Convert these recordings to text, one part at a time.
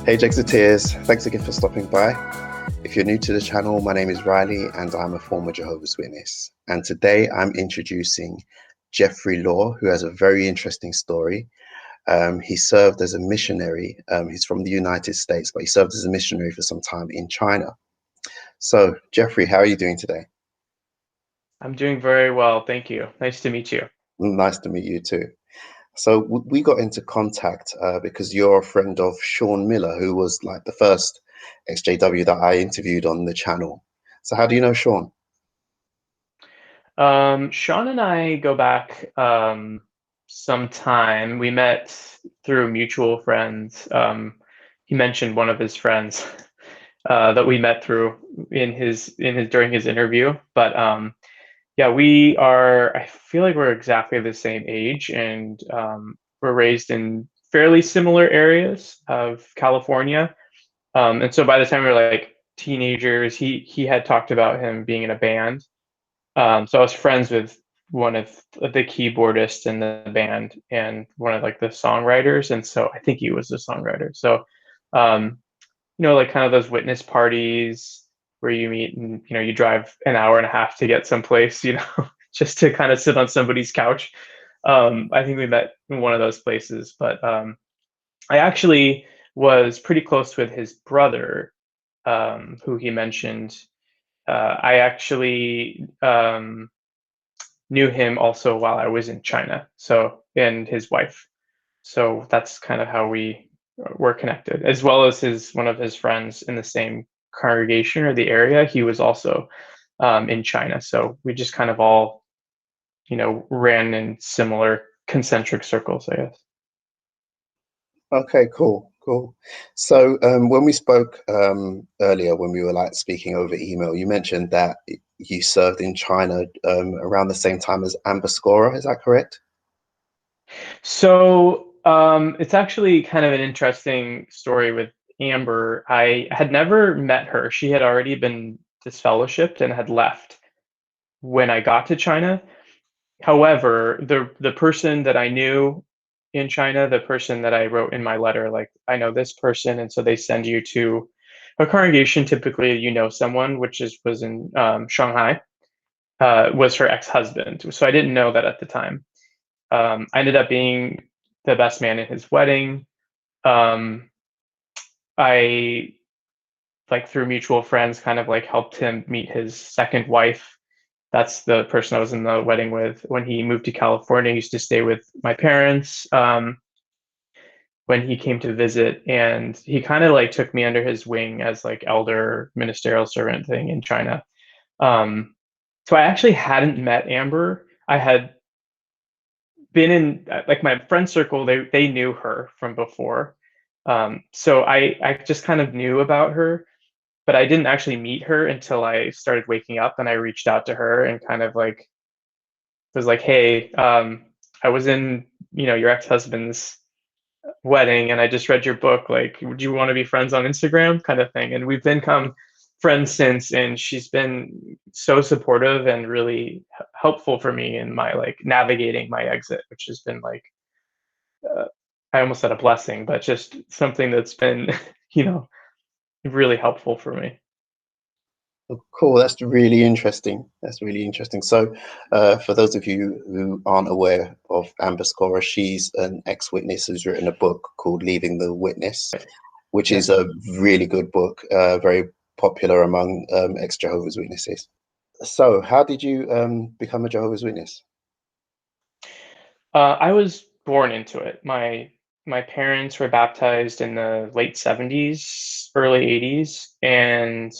Hey Jexiteers, thanks again for stopping by. If you're new to the channel, my name is Riley and I'm a former Jehovah's Witness. And today I'm introducing Geoff Law, who has a very interesting story. He served as a missionary. He's from the United States, but he served as a missionary for some time in China. So Geoffrey, how are you doing today? I'm doing very well, thank you. Nice to meet you. Nice to meet you too. So we got into contact because you're a friend of Sean Miller, who was like the first ExJW that I interviewed on the channel. So how do you know Sean? Sean and I go back some time. We met through mutual friends. He mentioned one of his friends that we met through in his during his interview. But yeah, we are. I feel like we're exactly the same age, and we're raised in fairly similar areas of California. And so by the time we were like teenagers, he had talked about him being in a band. So I was friends with one of the keyboardists in the band and one of like the songwriters, and so I think he was the songwriter. So, um, like kind of those witness parties where you meet and you drive an hour and a half to get someplace, just to kind of sit on somebody's couch. I think we met in one of those places, but I actually was pretty close with his brother, who he mentioned. I actually knew him also while I was in China, and his wife. So that's kind of how we were connected, as well as one of his friends in the same congregation or the area. He was also in China, so we just kind of all ran in similar concentric circles, I guess. Okay, cool. So when we spoke earlier, when we were like speaking over email, you mentioned that you served in China around the same time as Amber Scorer. Is that correct? So it's actually kind of an interesting story with Amber. I had never met her. She had already been disfellowshipped and had left when I got to China. However, the person that I knew in China, the person that I wrote in my letter, like I know this person, and so they send you to a congregation. Typically, someone, which was in Shanghai, was her ex-husband. So I didn't know that at the time. I ended up being the best man in his wedding. Um, I like through mutual friends kind of like helped him meet his second wife. That's the person I was in the wedding with. When he moved to California, he used to stay with my parents when he came to visit, and he kind of like took me under his wing as like elder ministerial servant thing in China. Um, so I actually hadn't met Amber. I had been in like my friend circle. They knew her from before, so I just kind of knew about her, but I didn't actually meet her until I started waking up, and I reached out to her and kind of like was like, "Hey, I was in your ex-husband's wedding, and I just read your book. Like, would you want to be friends on Instagram?" Kind of thing. And we've become friends since, and she's been so supportive and really helpful for me in my like navigating my exit, which has been like uh, I almost said a blessing, but just something that's been you know really helpful for me. Oh, cool. That's really interesting. That's really interesting. So, for those of you who aren't aware of Amber Scorer, she's an ex-witness who's written a book called Leaving the Witness, which Yeah. is a really good book, very popular among ex-Jehovah's Witnesses. So, how did you become a Jehovah's Witness? I was born into it. My parents were baptized in the late 70s, early 80s, and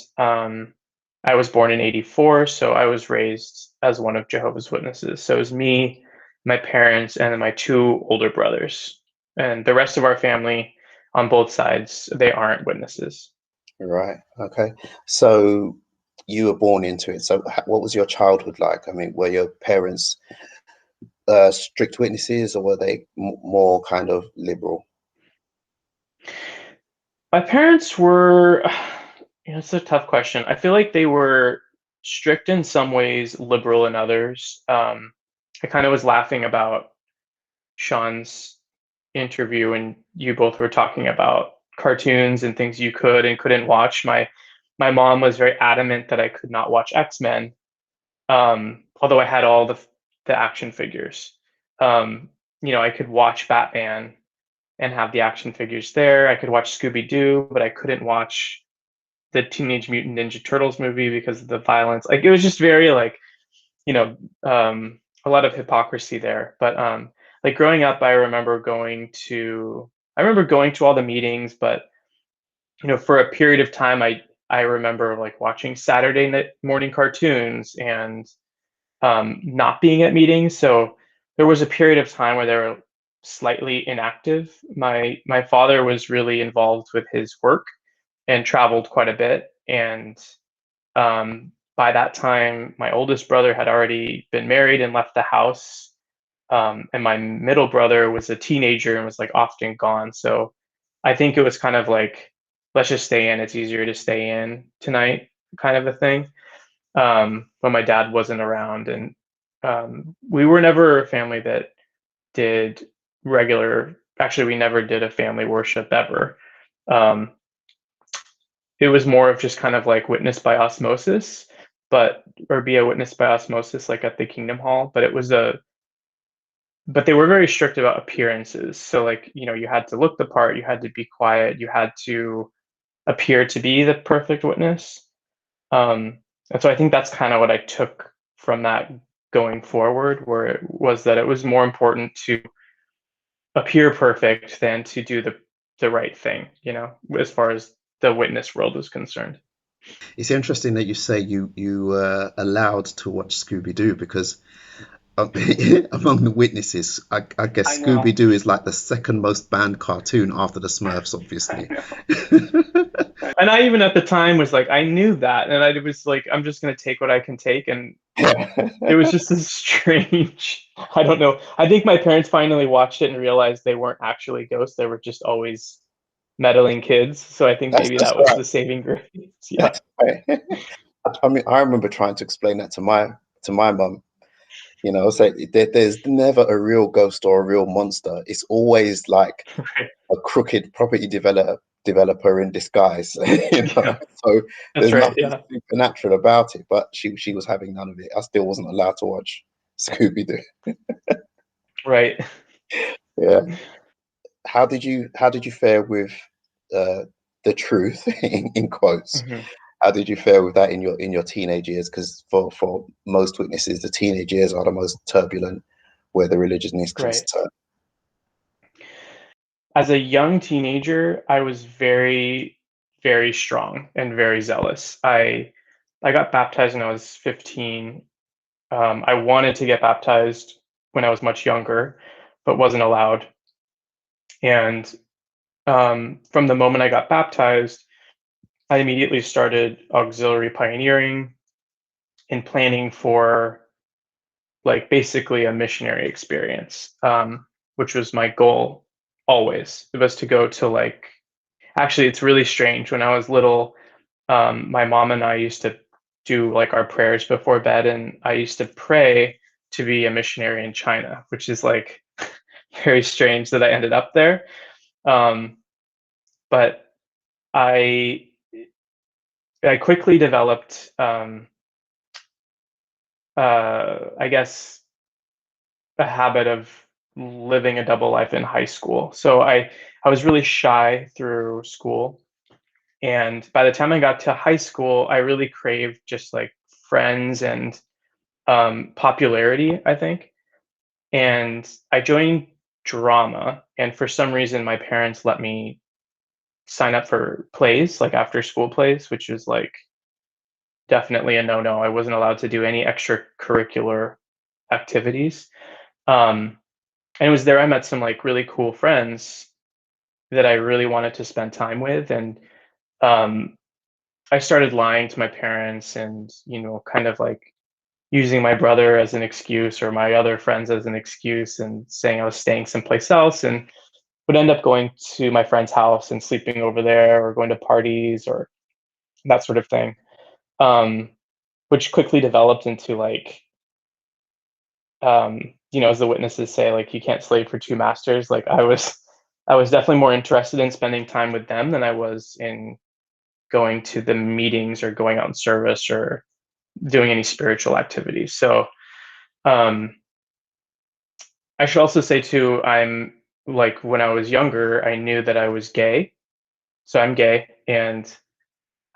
I was born in 84, so I was raised as one of Jehovah's Witnesses. So it was me, my parents, and then my two older brothers. And the rest of our family on both sides, they aren't witnesses. Right. Okay. So, you were born into it. So, what was your childhood like? I mean, were your parents strict witnesses, or were they more kind of liberal? My parents were, it's a tough question. I feel like they were strict in some ways, liberal in others. I kind of was laughing about Sean's interview, and you both were talking about cartoons and things you could and couldn't watch. My mom was very adamant that I could not watch X-Men, although I had all the action figures. I could watch Batman and have the action figures there. I could watch Scooby-Doo, but I couldn't watch the Teenage Mutant Ninja Turtles movie because of the violence. Like it was just very like, a lot of hypocrisy there. But like growing up, I remember going to all the meetings, but for a period of time, I remember like watching Saturday night morning cartoons and not being at meetings. So there was a period of time where they were slightly inactive. My father was really involved with his work and traveled quite a bit. And by that time, my oldest brother had already been married and left the house. And my middle brother was a teenager and was like often gone. So I think it was kind of like, let's just stay in. It's easier to stay in tonight, kind of a thing. When my dad wasn't around, and we were never a family that did regular. Actually, we never did a family worship ever. Um, it was more of just kind of like witness by osmosis, or be a witness by osmosis, like at the Kingdom Hall. But they were very strict about appearances. So like, you had to look the part, you had to be quiet, you had to appear to be the perfect witness. And so I think that's kind of what I took from that going forward, where it was that it was more important to appear perfect than to do the right thing, as far as the witness world was concerned. It's interesting that you say you were allowed to watch Scooby-Doo because among the witnesses, I I guess know. Scooby-Doo is like the second most banned cartoon after the Smurfs, I obviously. know. And I even at the time was like, I knew that, and I was like, I'm just gonna take what I can take, and it was just this strange. I don't know. I think my parents finally watched it and realized they weren't actually ghosts; they were just always meddling kids. So I think maybe That's that was right. the saving grace. Yeah. That's right. I mean, I remember trying to explain that to my mum. So there's never a real ghost or a real monster. It's always like Right. a crooked property developer Yeah. disguise. So That's there's right. nothing Yeah. supernatural about it. But she was having none of it. I still wasn't allowed to watch Scooby-Doo. Right. Yeah. How did you fare with uh, the truth in quotes? Mhm. How did you fare with that in your teenage years? Because for most witnesses, the teenage years are the most turbulent, where the religion is Right. concerned. As a young teenager, I was very, very strong and very zealous. I got baptized when I was 15. I wanted to get baptized when I was much younger, but wasn't allowed. And from the moment I got baptized, I immediately started auxiliary pioneering and planning for like basically a missionary experience, which was my goal always. It was to go to like, actually, it's really strange. When I was little, my mom and I used to do like our prayers before bed, and I used to pray to be a missionary in China, which is like very strange that I ended up there. Um, but I I quickly developed, I guess, a habit of living a double life in high school. So I was really shy through school, and by the time I got to high school, I really craved just like friends and popularity, I think. And I joined drama, and for some reason, my parents let me sign up for plays, like after school plays, which was like definitely a no no. I wasn't allowed to do any extracurricular activities. Um, and it was there I met some like really cool friends that I really wanted to spend time with. And um, I started lying to my parents and, kind of like using my brother as an excuse or my other friends as an excuse and saying I was staying someplace else, and would end up going to my friend's house and sleeping over there or going to parties or that sort of thing. Um, which quickly developed into like, as the witnesses say, like you can't slave for two masters. Like I was definitely more interested in spending time with them than I was in going to the meetings or going out in service or doing any spiritual activities. So um, I should also say too, I'm like when I was younger, I knew that I was gay. So I'm gay, and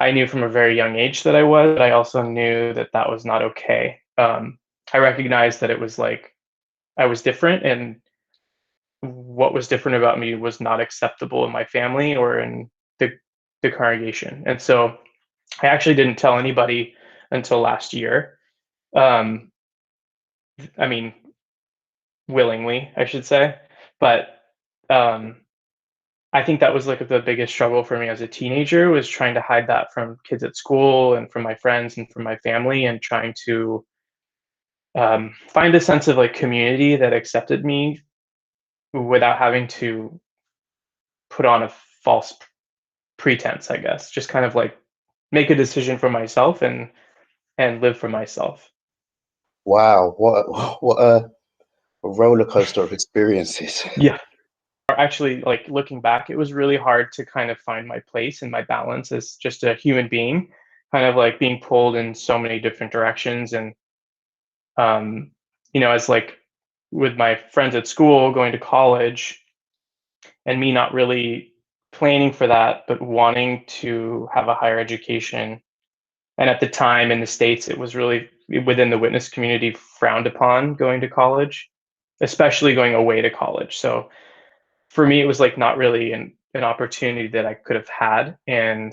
I knew from a very young age that I was, but I also knew that that was not okay. I recognized that it was like I was different, and what was different about me was not acceptable in my family or in the the congregation. And so I actually didn't tell anybody until last year. Um, I mean, willingly, I should say, but um, I think that was like the biggest struggle for me as a teenager was trying to hide that from kids at school and from my friends and from my family, and trying to find a sense of like community that accepted me without having to put on a false pretense, I guess. Just kind of like make a decision for myself and live for myself. Wow, what a roller coaster of experiences. Yeah. Actually, like looking back, it was really hard to kind of find my place and my balance as just a human being, kind of like being pulled in so many different directions. And um, as like with my friends at school, going to college, and me not really planning for that, but wanting to have a higher education. And at the time in the States, it was really within the witness community frowned upon going to college, especially going away to college. So for me, it was like not really an opportunity that I could have had. And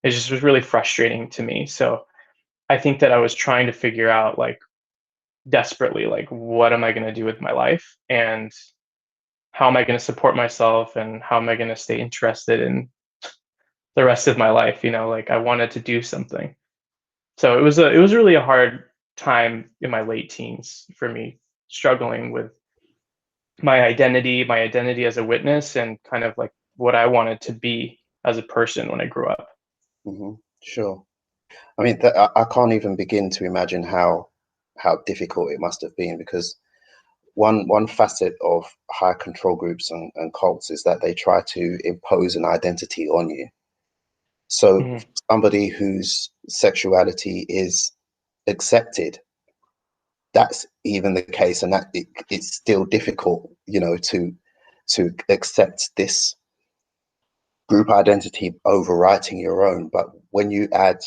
it just was really frustrating to me. So I think that I was trying to figure out like desperately, like, what am I going to do with my life? And how am I going to support myself? And how am I going to stay interested in the rest of my life? Like I wanted to do something. So it was really a hard time in my late teens for me, struggling with my identity as a witness, and kind of like what I wanted to be as a person when I grew up. Sure. I mean, I can't even begin to imagine how difficult it must have been, because one facet of high control groups and cults is that they try to impose an identity on you. So Mhm. somebody whose sexuality is accepted, that's even the case, and it's still difficult, to accept this group identity overwriting your own. But when you add,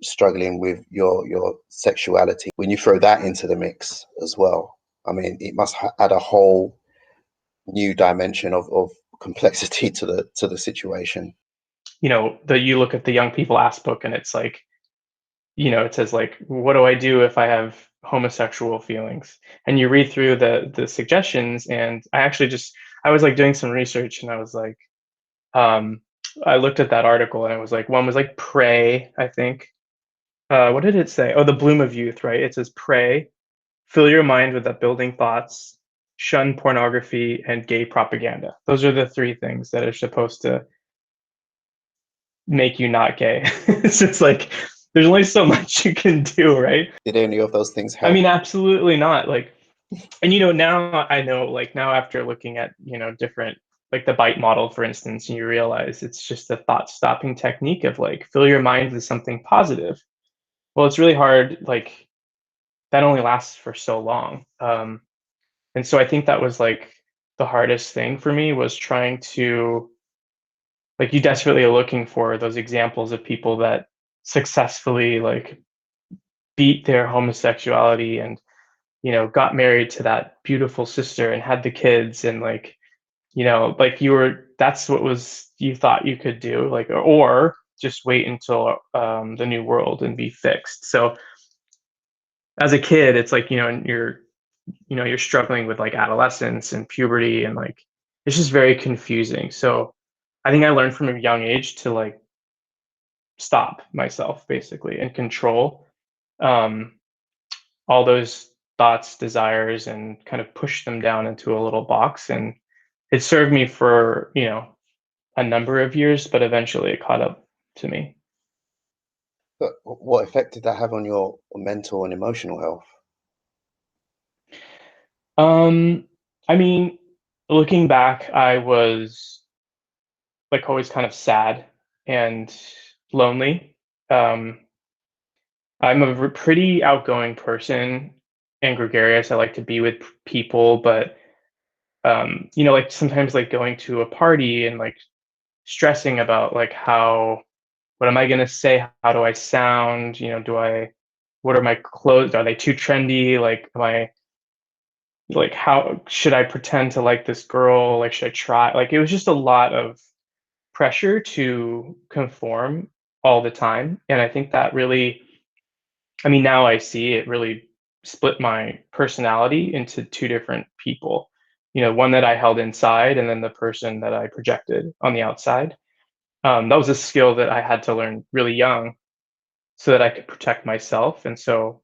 struggling with your sexuality, when you throw that into the mix as well, I mean, it must add a whole new dimension of complexity to the situation. You look at the young people ask book, and it's like, it says like, what do I do if I have homosexual feelings? And you read through the suggestions, and I was like doing some research, and I was like, um, I looked at that article, and it was like one was like pray, I think. What did it say? Oh, the bloom of youth, right? It says pray, fill your mind with upbuilding thoughts, shun pornography, and gay propaganda. Those are the three things that are supposed to make you not gay. It's just like there's only so much you can do, right? Did any of those things I help? mean, absolutely not. Like, and now I know, like now after looking at, different, like the bite model, for instance, and you realize it's just a thought stopping technique of like fill your mind with something positive. Well, it's really hard. Like that only lasts for so long. And so I think that was like the hardest thing for me was trying to, like, you desperately are looking for those examples of people that successfully like beat their homosexuality, and got married to that beautiful sister and had the kids, and like, like that's what was you thought you could do, like, or just wait until the new world and be fixed. So as a kid, it's like, and you're struggling with like adolescence and puberty, and like it's just very confusing. So I think I learned from a young age to like stop myself basically and control um, all those thoughts, desires, and kind of push them down into a little box. And it served me for, a number of years, but eventually it caught up to me. But what effect did that have on your mental and emotional health? Um, I mean, looking back, I was like always kind of sad and lonely. Um, I'm a pretty outgoing person and gregarious. I like to be with people, but like sometimes like going to a party and like stressing about like how what am I gonna say? How do I sound? What are my clothes? Are they too trendy? Like, am I like how should I pretend to like this girl? Like, should I try? Like, it was just a lot of pressure to conform all the time. And I think that really, I mean, now I see it really split my personality into two different people. One that I held inside and then the person that I projected on the outside. That was a skill that I had to learn really young so that I could protect myself. And so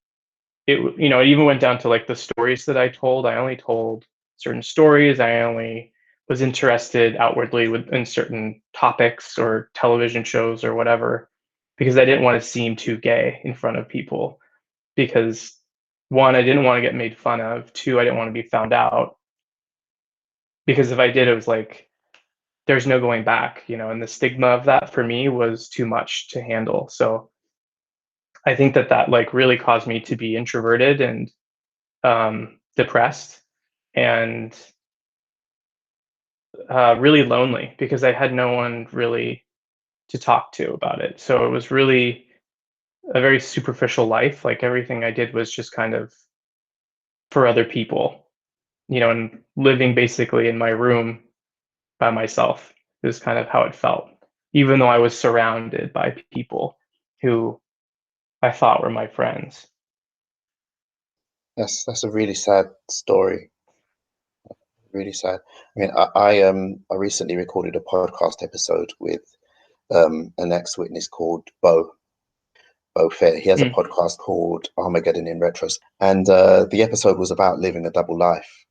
it even went down to like the stories that I told. I only told certain stories. I only was interested outwardly in certain topics or television shows or whatever, because I didn't want to seem too gay in front of people. Because one, I didn't want to get made fun of. Two, I didn't want to be found out. Because if I did, it was like there's no going back, and the stigma of that for me was too much to handle. So I think that like really caused me to be introverted and depressed and really lonely because I had no one really to talk to about it. So it was really a very superficial life. Like everything I did was just kind of for other people, and living basically in my room by myself is kind of how it felt, even though I was surrounded by people who I thought were my friends. That's a really sad story. Really sad. I mean, I recently recorded a podcast episode with an ex-witness called Bo Fair. He has a Mm. podcast called Armageddon in Retros, and the episode was about living a double life.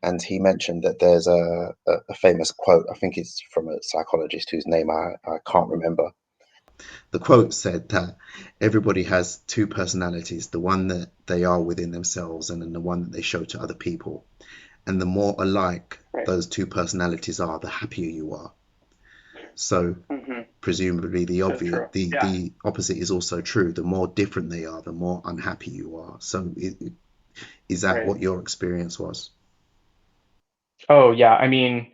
And he mentioned that there's a famous quote. I think it's from a psychologist whose name I can't remember. The quote said that everybody has two personalities, the one that they are within themselves and then the one that they show to other people. And the more alike Right. those two personalities are, the happier you are. So Mm-hmm. presumably So true. Yeah. the opposite is also true. The more different they are, the more unhappy you are. So is that Right. what your experience was? Oh yeah. I mean,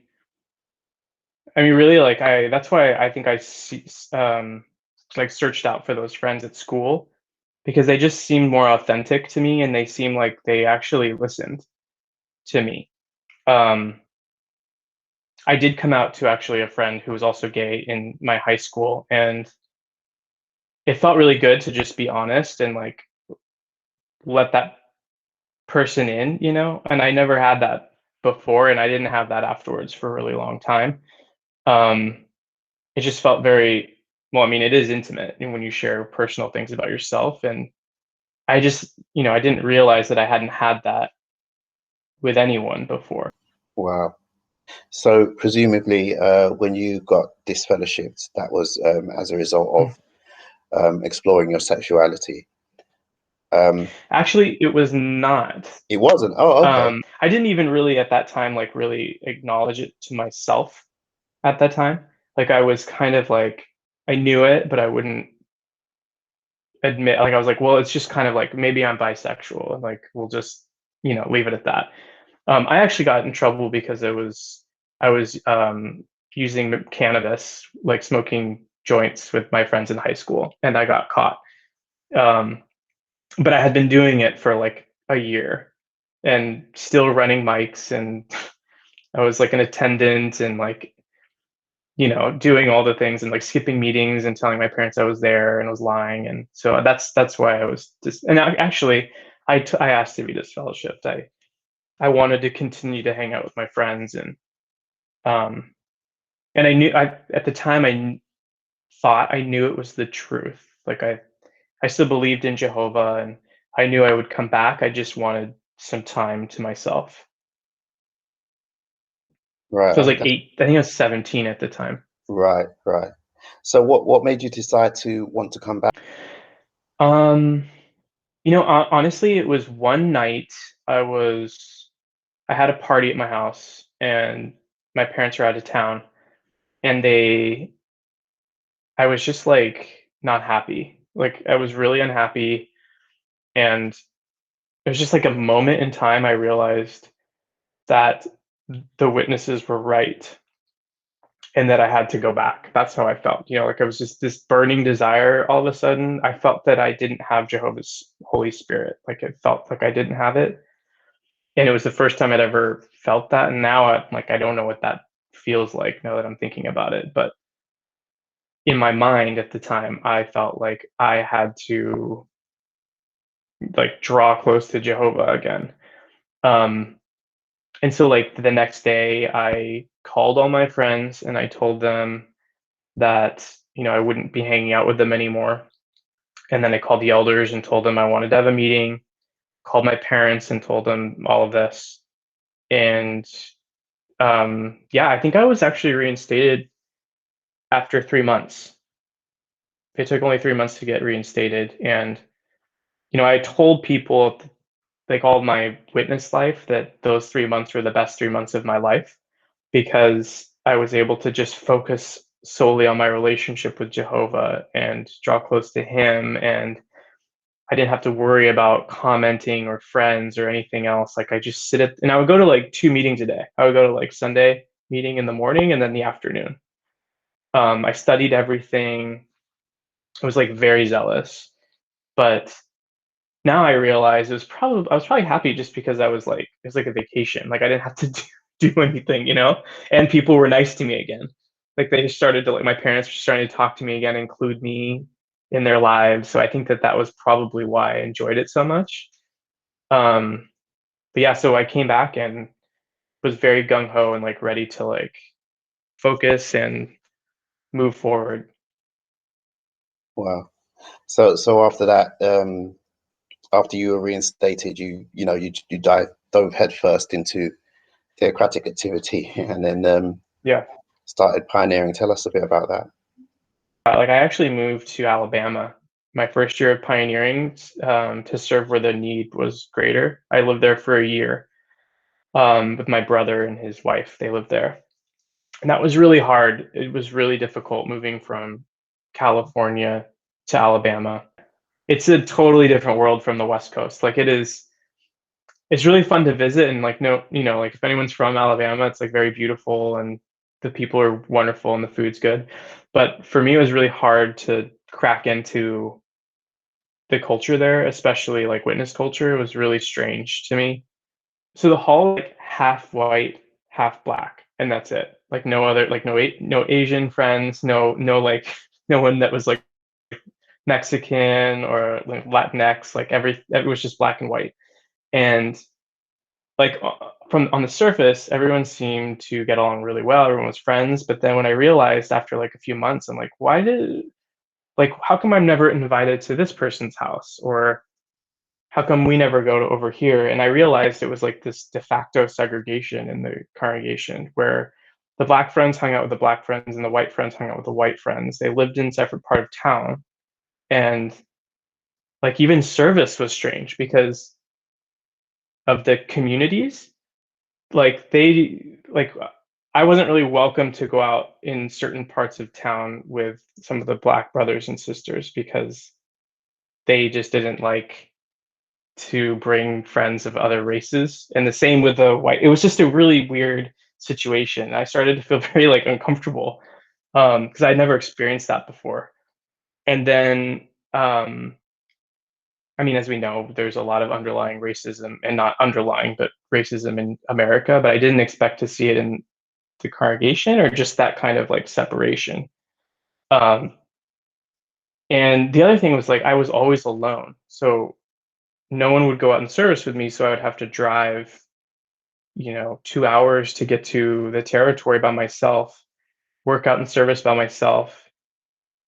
really, like that's why I think I see, like searched out for those friends at school because they just seemed more authentic to me and they seemed like they actually listened to me. Um, I did come out to actually a friend who was also gay in my high school, and it felt really good to just be honest and like let that person in, And I never had that before, and I didn't have that afterwards for a really long time. Um, it just felt very well. I mean, it is intimate when you share personal things about yourself, and I just, I didn't realize that I hadn't had that with anyone before. Wow. So presumably, when you got disfellowshipped, that was as a result Mm. of exploring your sexuality. Um, Actually, it was not. it wasn't. Oh, okay. I didn't even really at that time like really acknowledge it to myself at that time. Like I was kind of like I knew it, but I wouldn't admit. Like I was like, well, it's just kind of like maybe I'm bisexual, and like we'll just leave it at that. I actually got in trouble because I was using cannabis, like smoking joints with my friends in high school, and I got caught. Um, but I had been doing it for like a year and still running mics, and I was like an attendant and like doing all the things and like skipping meetings and telling my parents I was there and was lying, and so that's why I was just. And actually, I asked to be disfellowshipped. I wanted to continue to hang out with my friends, um and I knew I at the time thought I knew it was the truth. Like I still believed in Jehovah, and I knew I would come back. I just wanted some time to myself. Right. So I was like That's 8, I think I was 17 at the time. right. Right. So what made you decide to want to come back? Um, honestly, it was one night I had a party at my house and my parents were out of town, and I was just like not happy. Like I was really unhappy, and it was just like a moment in time I realized that the witnesses were right and that I had to go back. That's how I felt. Like I was just this burning desire all of a sudden. I felt that I didn't have Jehovah's Holy Spirit. Like it felt like I didn't have it. And it was the first time I'd ever felt that. And now I don't know what that feels like now that I'm thinking about it. But in my mind at the time, I felt like I had to like draw close to Jehovah again. Um, and so like the next day I called all my friends and I told them that, I wouldn't be hanging out with them anymore. And then I called the elders and told them I wanted to have a meeting, called my parents and told them all of this. And yeah, I think I was actually reinstated after 3 months. It took only 3 months to get reinstated. And, I told people, like all my witness life, that those 3 months were the best 3 months of my life because I was able to just focus solely on my relationship with Jehovah and draw close to him. And I didn't have to worry about commenting or friends or anything else. Like I just and I would go to like 2 meetings a day. I would go to like Sunday meeting in the morning and then the afternoon. I studied everything. I was like very zealous, but now I realize I was probably happy just because it was like a vacation. Like I didn't have to do anything, and people were nice to me again. Like they started to like my parents were starting to talk to me again, include me in their lives. So I think that that was probably why I enjoyed it so much. Um, but yeah, so I came back and was very gung ho and like ready to like focus and move forward. Wow. So after that, after you were reinstated, you dove headfirst into theocratic activity, and then Yeah. started pioneering. Tell us a bit about that. Like I actually moved to Alabama my first year of pioneering to serve where the need was greater. I lived there for a year with my brother and his wife. They lived there, and that was really hard. It was really difficult moving from California to Alabama. It's a totally different world from the West Coast. Like it is, it's really fun to visit and like no, like if anyone's from Alabama, it's like very beautiful and the people are wonderful and the food's good. But for me, it was really hard to crack into the culture there, especially like witness culture. It was really strange to me. So the hall like half white, half black, and that's it. Like no other, like no Asian friends, no like no one that was like Mexican or like Latinx. Like it was just black and white. And like from on the surface, everyone seemed to get along really well. Everyone was friends. But then when I realized after like a few months, I'm like, how come I'm never invited to this person's house? Or how come we never go to over here? And I realized it was like this de facto segregation in the congregation where the black friends hung out with the black friends and the white friends hung out with the white friends. They lived in separate part of town. And like even service was strange because of the communities. Like I wasn't really welcome to go out in certain parts of town with some of the black brothers and sisters because they just didn't like to bring friends of other races. And the same with the white. It was just a really weird situation. I started to feel very like uncomfortable because I'd never experienced that before. And then I mean, as we know, there's a lot of underlying racism, and not underlying, but racism in America. But I didn't expect to see it in the congregation or just that kind of like separation. Um, and the other thing was like I was always alone, so no one would go out in service with me, so I would have to drive, 2 hours to get to the territory by myself, work out in service by myself,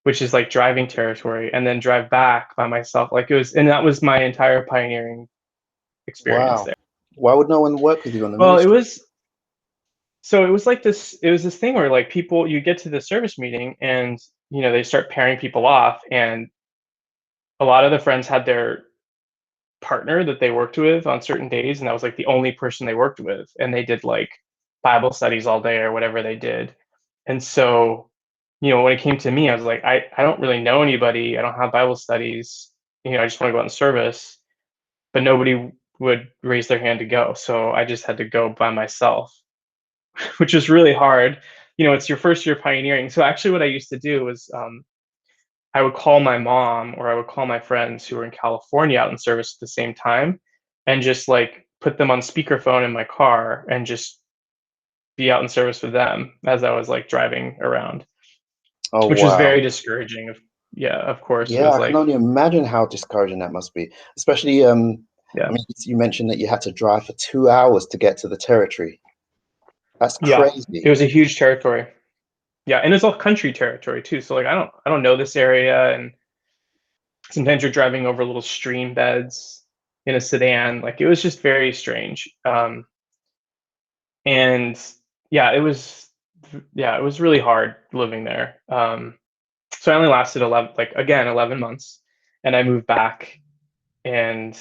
which is like driving territory, and then drive back by myself. Like it was, and that was my entire pioneering experience Wow. there. Why would no one work with you on the Well, ministry? it was like this, it was this thing where like people, you get to the service meeting and, they start pairing people off, and a lot of the friends had their partner that they worked with on certain days, and that was like the only person they worked with, and they did like Bible studies all day or whatever they did. And so, you know, when it came to me, I was like, I don't really know anybody. I don't have Bible studies. You know, I just want to go out in service, but nobody would raise their hand to go. So I just had to go by myself, which is really hard. You know, it's your first year pioneering. So actually, what I used to do was I would call my mom or I would call my friends who were in California out in service at the same time and just like put them on speakerphone in my car and just be out in service with them as I was like driving around, Oh, which was wow. very discouraging. Yeah, of course. It Yeah, was I can like, only imagine how discouraging that must be. Especially, I yeah, mean, you mentioned that you had to drive for 2 hours to get to the territory. That's yeah, it crazy. was a huge territory. Yeah, and it's all country territory too. So like I don't know this area, and sometimes you're driving over little stream beds in a sedan. Like it was just very strange. And yeah, it was really hard living there. So I only lasted 11 months, and I moved back, and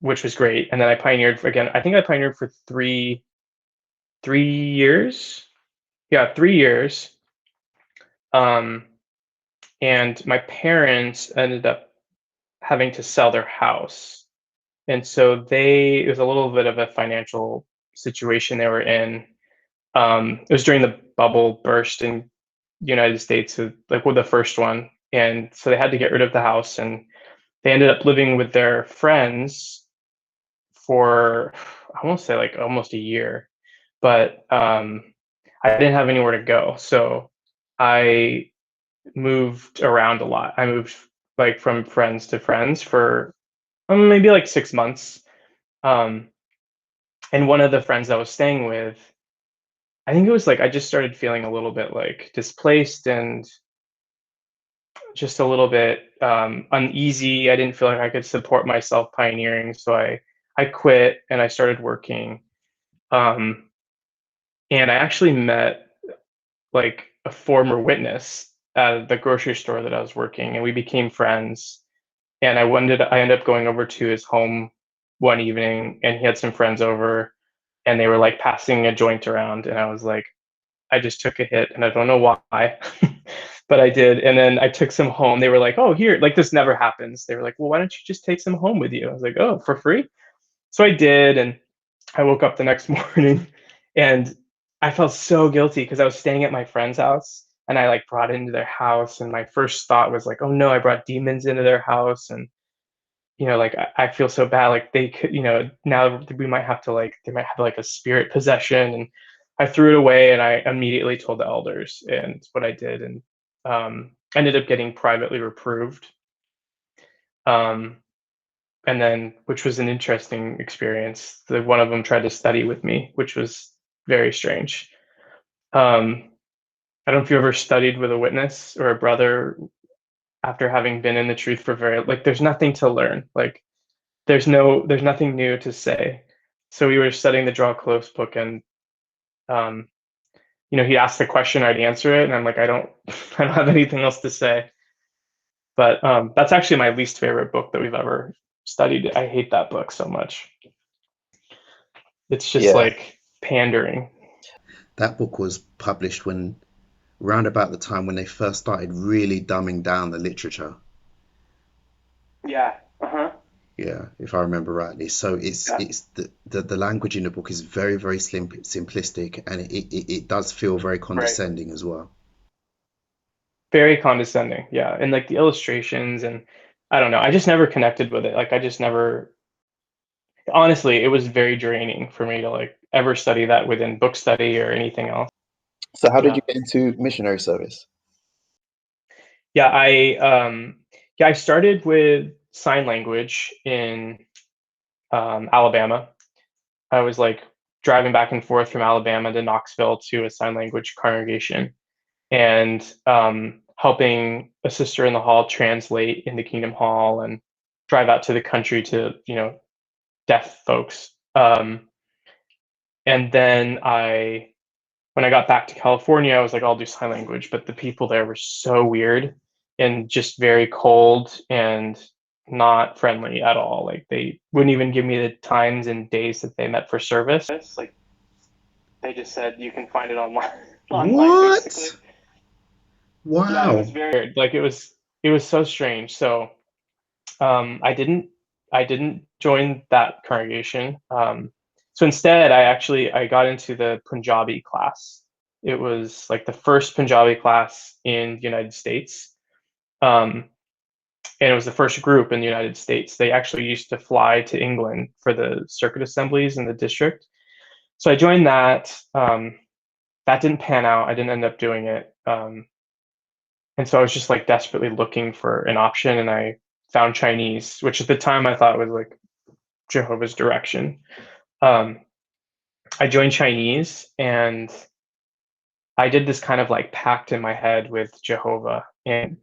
which was great. And then I pioneered again. I think I pioneered for three years. Yeah, 3 years. Um, and my parents ended up having to sell their house, and so it was a little bit of a financial situation they were in. It was during the bubble burst in the United States, like with the first one, and so they had to get rid of the house, and they ended up living with their friends for I won't say like almost a year, but I didn't have anywhere to go, so I moved around a lot. I moved like from friends to friends for maybe like 6 months. Um, and one of the friends I was staying with, I think it was like I just started feeling a little bit like displaced and just a little bit uneasy. I didn't feel like I could support myself pioneering, so I quit and I started working. Um, and I actually met like a former witness at the grocery store that I was working, and we became friends. And I ended up going over to his home one evening, and he had some friends over, and they were like passing a joint around, and I was like, I just took a hit, and I don't know why, but I did. And then I took some home. They were like, "Oh, here, like this never happens." They were like, "Well, why don't you just take some home with you?" I was like, "Oh, for free?" So I did, and I woke up the next morning, and I felt so guilty because I was staying at my friend's house, and I like brought it into their house, and my first thought was like, "Oh no, I brought demons into their house," and you know, like I feel so bad. Like they could, you know, now we might have to like they might have like a spirit possession, and I threw it away, and I immediately told the elders, and what I did, and ended up getting privately reproved. Um, and then, which was an interesting experience. One of them tried to study with me, which was very strange. Um, I don't know if you ever studied with a witness or a brother after having been in the truth for very like. There's nothing to learn. Like there's nothing new to say. So we were studying the Draw Close book, and um, you know, he asked the question, I'd answer it, and I'm like, I don't I don't have anything else to say. But that's actually my least favorite book that we've ever studied. I hate that book so much. It's just Yeah, like pandering. that book was published when, round about the time when they first started really dumbing down the literature. Yeah. Uh-huh. Yeah, if I remember rightly. So Yeah. it's the language in the book is very, very simplistic, and it does feel very Right. condescending as well. Very condescending. Yeah. And like the illustrations, and I don't know. I just never connected with it. Like I just never honestly, it was very draining for me to like ever study that within book study or anything else. So how did Yeah. you get into missionary service? Yeah, I started with sign language in Alabama. I was like driving back and forth from Alabama to Knoxville to a sign language congregation, and helping a sister in the hall translate in the Kingdom Hall and drive out to the country to, you know, deaf folks. And then when I got back to California, I was like, I'll do sign language, but the people there were so weird and just very cold and not friendly at all. Like they wouldn't even give me the times and days that they met for service. Like They just said you can find it online, online basically. What? Yeah, it was Wow. very weird. Like it was so strange. So I didn't join that congregation. So instead, I got into the Punjabi class. It was like the first Punjabi class in the United States. Um, and it was the first group in the United States. They actually used to fly to England for the circuit assemblies in the district. So I joined that. That didn't pan out. I didn't end up doing it. And so I was just like desperately looking for an option, and I found Chinese, which at the time I thought was like Jehovah's direction. Um, I joined Chinese, and I did this kind of like pact in my head with Jehovah. And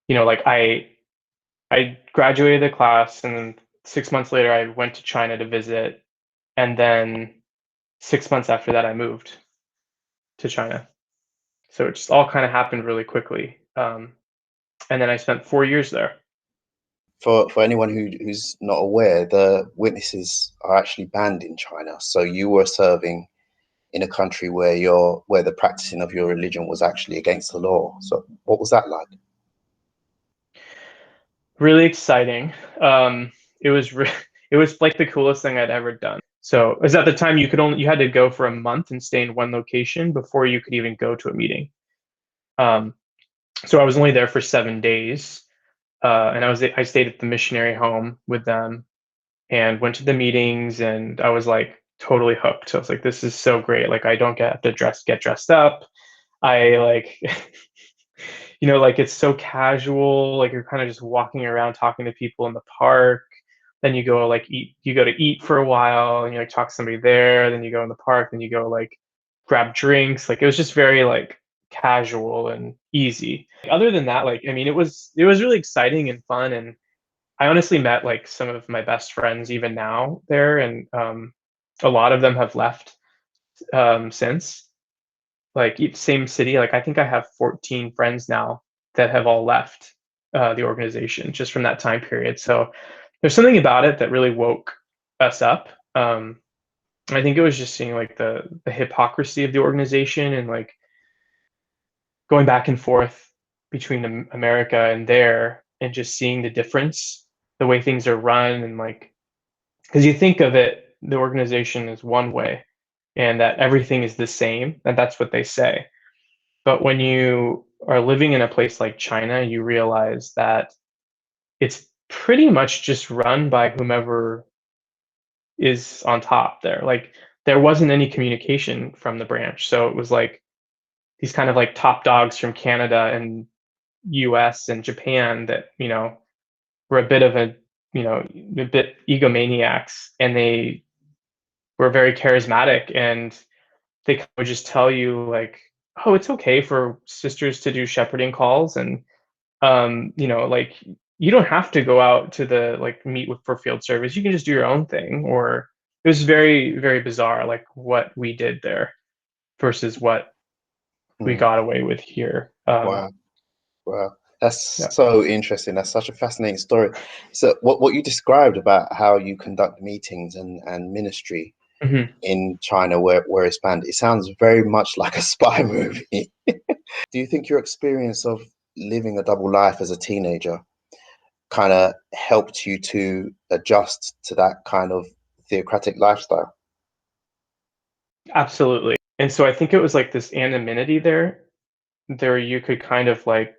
like I graduated the class, and then 6 months later I went to China to visit, and then 6 months after that I moved to China. So it just all kind of happened really quickly. And then I spent 4 years there. For anyone who's not aware, the witnesses are actually banned in China. So you were serving in a country where the practicing of your religion was actually against the law. So what was that like? Really exciting. It was it was like the coolest thing I'd ever done. So, as at the time you had to go for a month and stay in one location before you could even go to a meeting. Um, so I was only there for 7 days, and I stayed at the missionary home with them and went to the meetings, and I was like totally hooked. So I was like, this is so great. Like I don't get to get dressed up. I like like it's so casual, like you're kind of just walking around talking to people in the park. Then you go to eat for a while and you like talk to somebody there, then you go in the park, then you go like grab drinks. Like it was just very like casual and easy. Other than that, like I mean it was really exciting and fun, and I honestly met like some of my best friends even now there, and a lot of them have left since. Like each same city, like I think I have 14 friends now that have all left the organization just from that time period. So there's something about it that really woke us up. I think it was just seeing like the hypocrisy of the organization, and like going back and forth between America and there, and just seeing the difference, the way things are run, and like because you think of it, the organization is one way, and that everything is the same, and that's what they say. But when you are living in a place like China, you realize that it's pretty much just run by whomever is on top there. Like there wasn't any communication from the branch. So it was like these kind of like top dogs from Canada and US and Japan that, were a bit of a bit egomaniacs, and they were very charismatic, and they would just tell you like, oh, it's okay for sisters to do shepherding calls, and like you don't have to go out to the like meet with for field service. You can just do your own thing. Or it was very, very bizarre, like what we did there versus what we Hmm. got away with here. Wow. Wow. That's Yeah. so interesting. That's such a fascinating story. So what you described about how you conduct meetings and ministry Mhm. in China where it's banned, it sounds very much like a spy movie. Do you think your experience of living a double life as a teenager kind of helped you to adjust to that kind of theocratic lifestyle? Absolutely. And so I think it was like this anonymity there, you could kind of like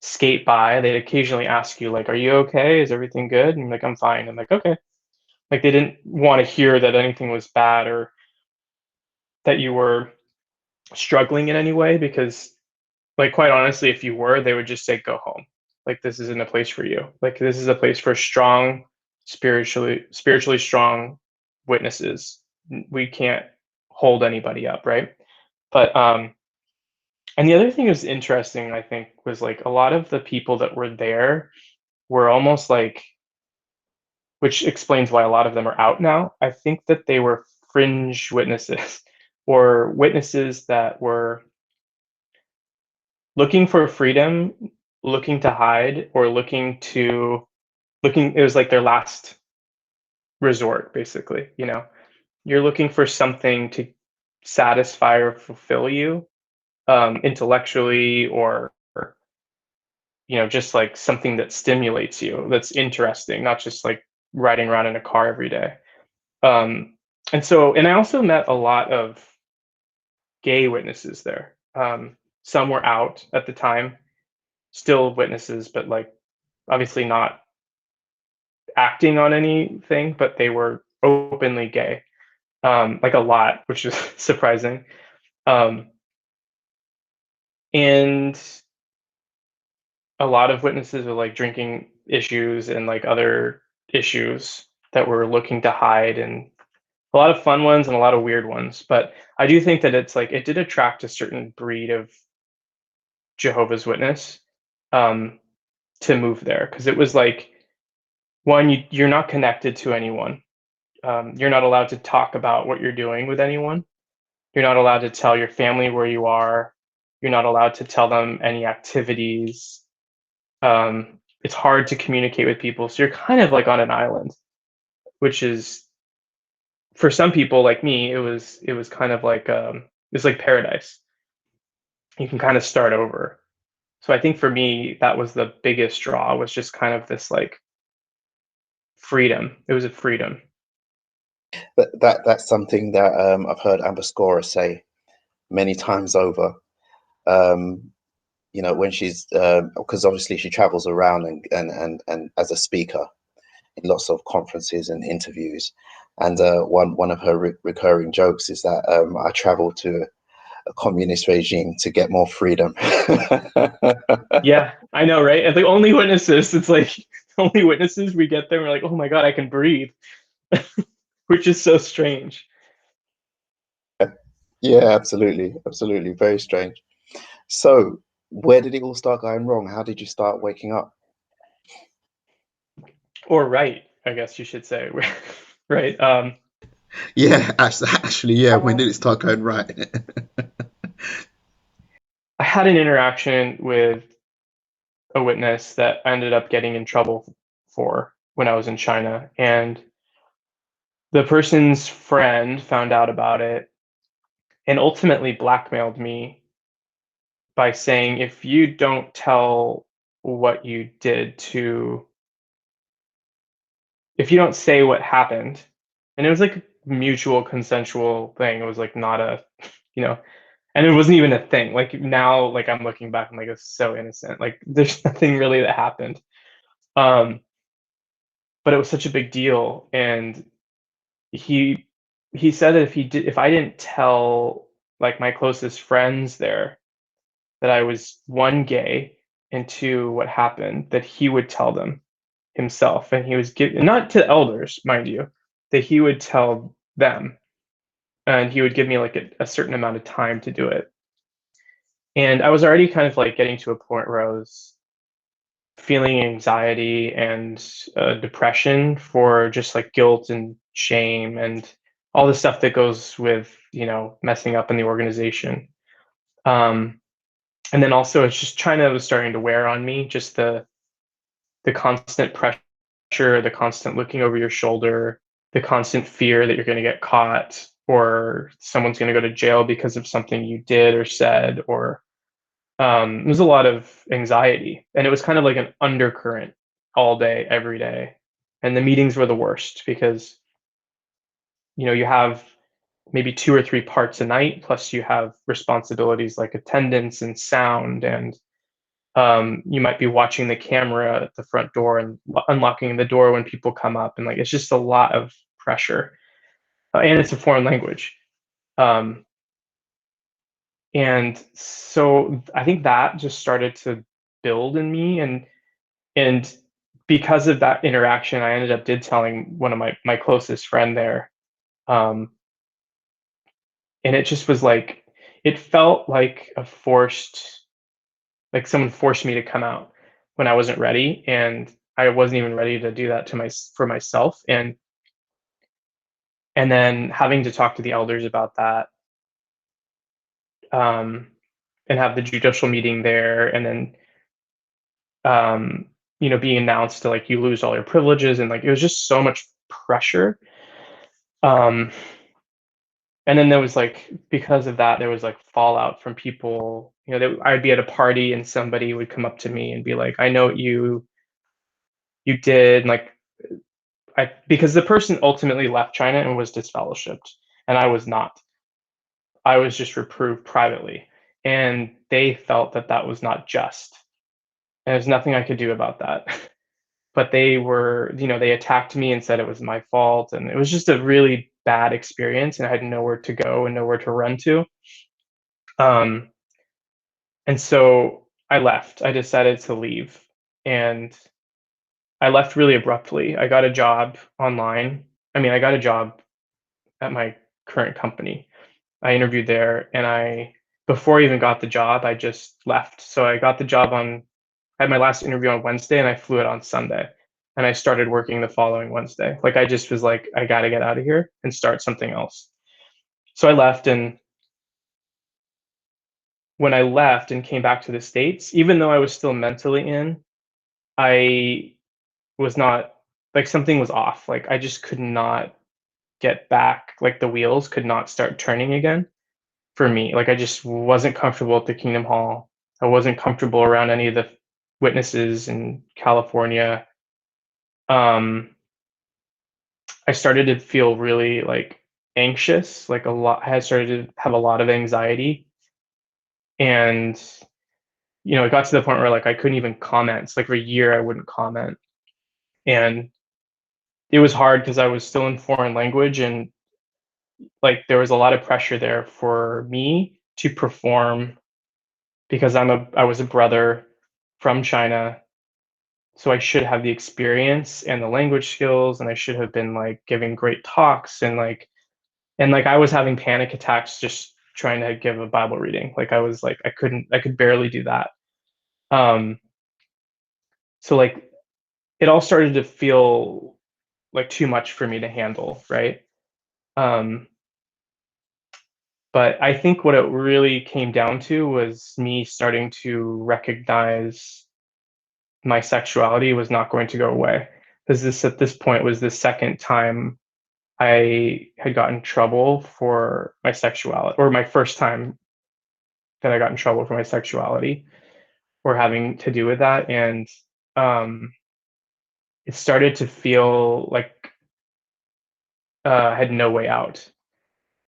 skate by. They'd occasionally ask you like, "Are you okay? Is everything good?" And like, "I'm fine." I'm like, "Okay." Like they didn't want to hear that anything was bad or that you were struggling in any way, because like quite honestly, if you were, they would just say go home. Like this isn't a place for you. Like this is a place for strong, spiritually strong witnesses. We can't hold anybody up, right? But and the other thing that was interesting, I think, was like a lot of the people that were there were almost like, which explains why a lot of them are out now. I think that they were fringe witnesses or witnesses that were looking for freedom, looking to hide, or looking it was like their last resort, basically. You're looking for something to satisfy or fulfill you intellectually, or just like something that stimulates you, that's interesting, not just like riding around in a car every day. Um, and I also met a lot of gay witnesses there. Some were out at the time, still witnesses, but like obviously not acting on anything, but they were openly gay, like a lot, which is surprising. Um, and a lot of witnesses with like drinking issues and like other issues that were looking to hide, and a lot of fun ones and a lot of weird ones. But I do think that it's like it did attract a certain breed of Jehovah's Witness um, to move there, because it was like, one, you're not connected to anyone. You're not allowed to talk about what you're doing with anyone. You're not allowed to tell your family where you are. You're not allowed to tell them any activities. It's hard to communicate with people, so you're kind of like on an island, which is, for some people like me, it was kind of like it's like paradise. You can kind of start over. So I think for me, that was the biggest draw, was just kind of this like freedom. It was a freedom. But that's something that I've heard Amber Scorer say many times over. Um, when she's because obviously she travels around and as a speaker in lots of conferences and interviews, and one of her recurring jokes is that I travel to a communist regime to get more freedom. Yeah, I know, right? And the only witnesses, it's like only witnesses we get there, we're like, oh my God, I can breathe, which is so strange. Yeah, absolutely, absolutely, very strange. So, where did it all start going wrong? How did you start waking up? Or right, I guess you should say. Right. Yeah, actually, yeah. When did it start going right? I had an interaction with a witness that I ended up getting in trouble for when I was in China. And the person's friend found out about it and ultimately blackmailed me by saying, if you don't tell what you did to, if you don't say what happened, and it was like a mutual consensual thing. It was like not a, you know, and it wasn't even a thing. Like now, like I'm looking back, I'm like, it's so innocent. Like there's nothing really that happened. Um, but it was such a big deal, and he he said that if I didn't tell like my closest friends there that I was, one, gay, and two, what happened, that he would tell them himself, and he was not to elders, mind you, that he would tell them, and he would give me like a certain amount of time to do it. And I was already kind of like getting to a point where I was feeling anxiety and depression for just like guilt and shame and all the stuff that goes with messing up in the organization. Um, and then also it's just China was starting to wear on me, just the constant pressure, the constant looking over your shoulder, the constant fear that you're going to get caught or someone's going to go to jail because of something you did or said, or it was a lot of anxiety, and it was kind of like an undercurrent all day, every day. And the meetings were the worst because you have maybe two or three parts a night, plus you have responsibilities like attendance and sound, and you might be watching the camera at the front door and unlocking the door when people come up, and like it's just a lot of pressure, and it's a foreign language. Um, and so I think that just started to build in me, and because of that interaction, I ended up did telling one of my closest friend there, um, and it just was like it felt like a forced, like someone forced me to come out when I wasn't ready, and I wasn't even ready to do that for myself, and then having to talk to the elders about that, um, and have the judicial meeting there, and then um, being announced to like you lose all your privileges, and like it was just so much pressure. Um, And then there was like, because of that, there was like fallout from people, I'd be at a party and somebody would come up to me and be like, I know what you did. And like, because the person ultimately left China and was disfellowshipped, and I was not. I was just reproved privately. And they felt that that was not just. And there's nothing I could do about that. But they were, they attacked me and said it was my fault. And it was just a really bad experience. And I had nowhere to go and nowhere to run to. Um, and so I left. I decided to leave. And I left really abruptly. I got a job online. I mean, I got a job at my current company. I interviewed there, and before I even got the job, I just left. So I got the job I had my last interview on Wednesday, and I flew it on Sunday. And I started working the following Wednesday. Like, I just was like, I got to get out of here and start something else. So I left, and when I left and came back to the States, even though I was still mentally in, I was not, like, something was off. Like, I just could not get back, like the wheels could not start turning again for me. Like, I just wasn't comfortable at the Kingdom Hall. I wasn't comfortable around any of the witnesses in California. Um, I started to feel really like anxious, like a lot. I had started to have a lot of anxiety, and it got to the point where like I couldn't even comment. It's like for a year I wouldn't comment, and it was hard because I was still in foreign language, and like there was a lot of pressure there for me to perform because I was a brother from China, so I should have the experience and the language skills, and I should have been like giving great talks, and I was having panic attacks just trying to give a Bible reading. Like I was like I could barely do that. Um, so like it all started to feel like too much for me to handle, right? Um, but I think what it really came down to was me starting to recognize my sexuality was not going to go away, because this at this point was the second time I had gotten in trouble for my sexuality, or my first time that I got in trouble for my sexuality or having to do with that. And um, it started to feel like I had no way out.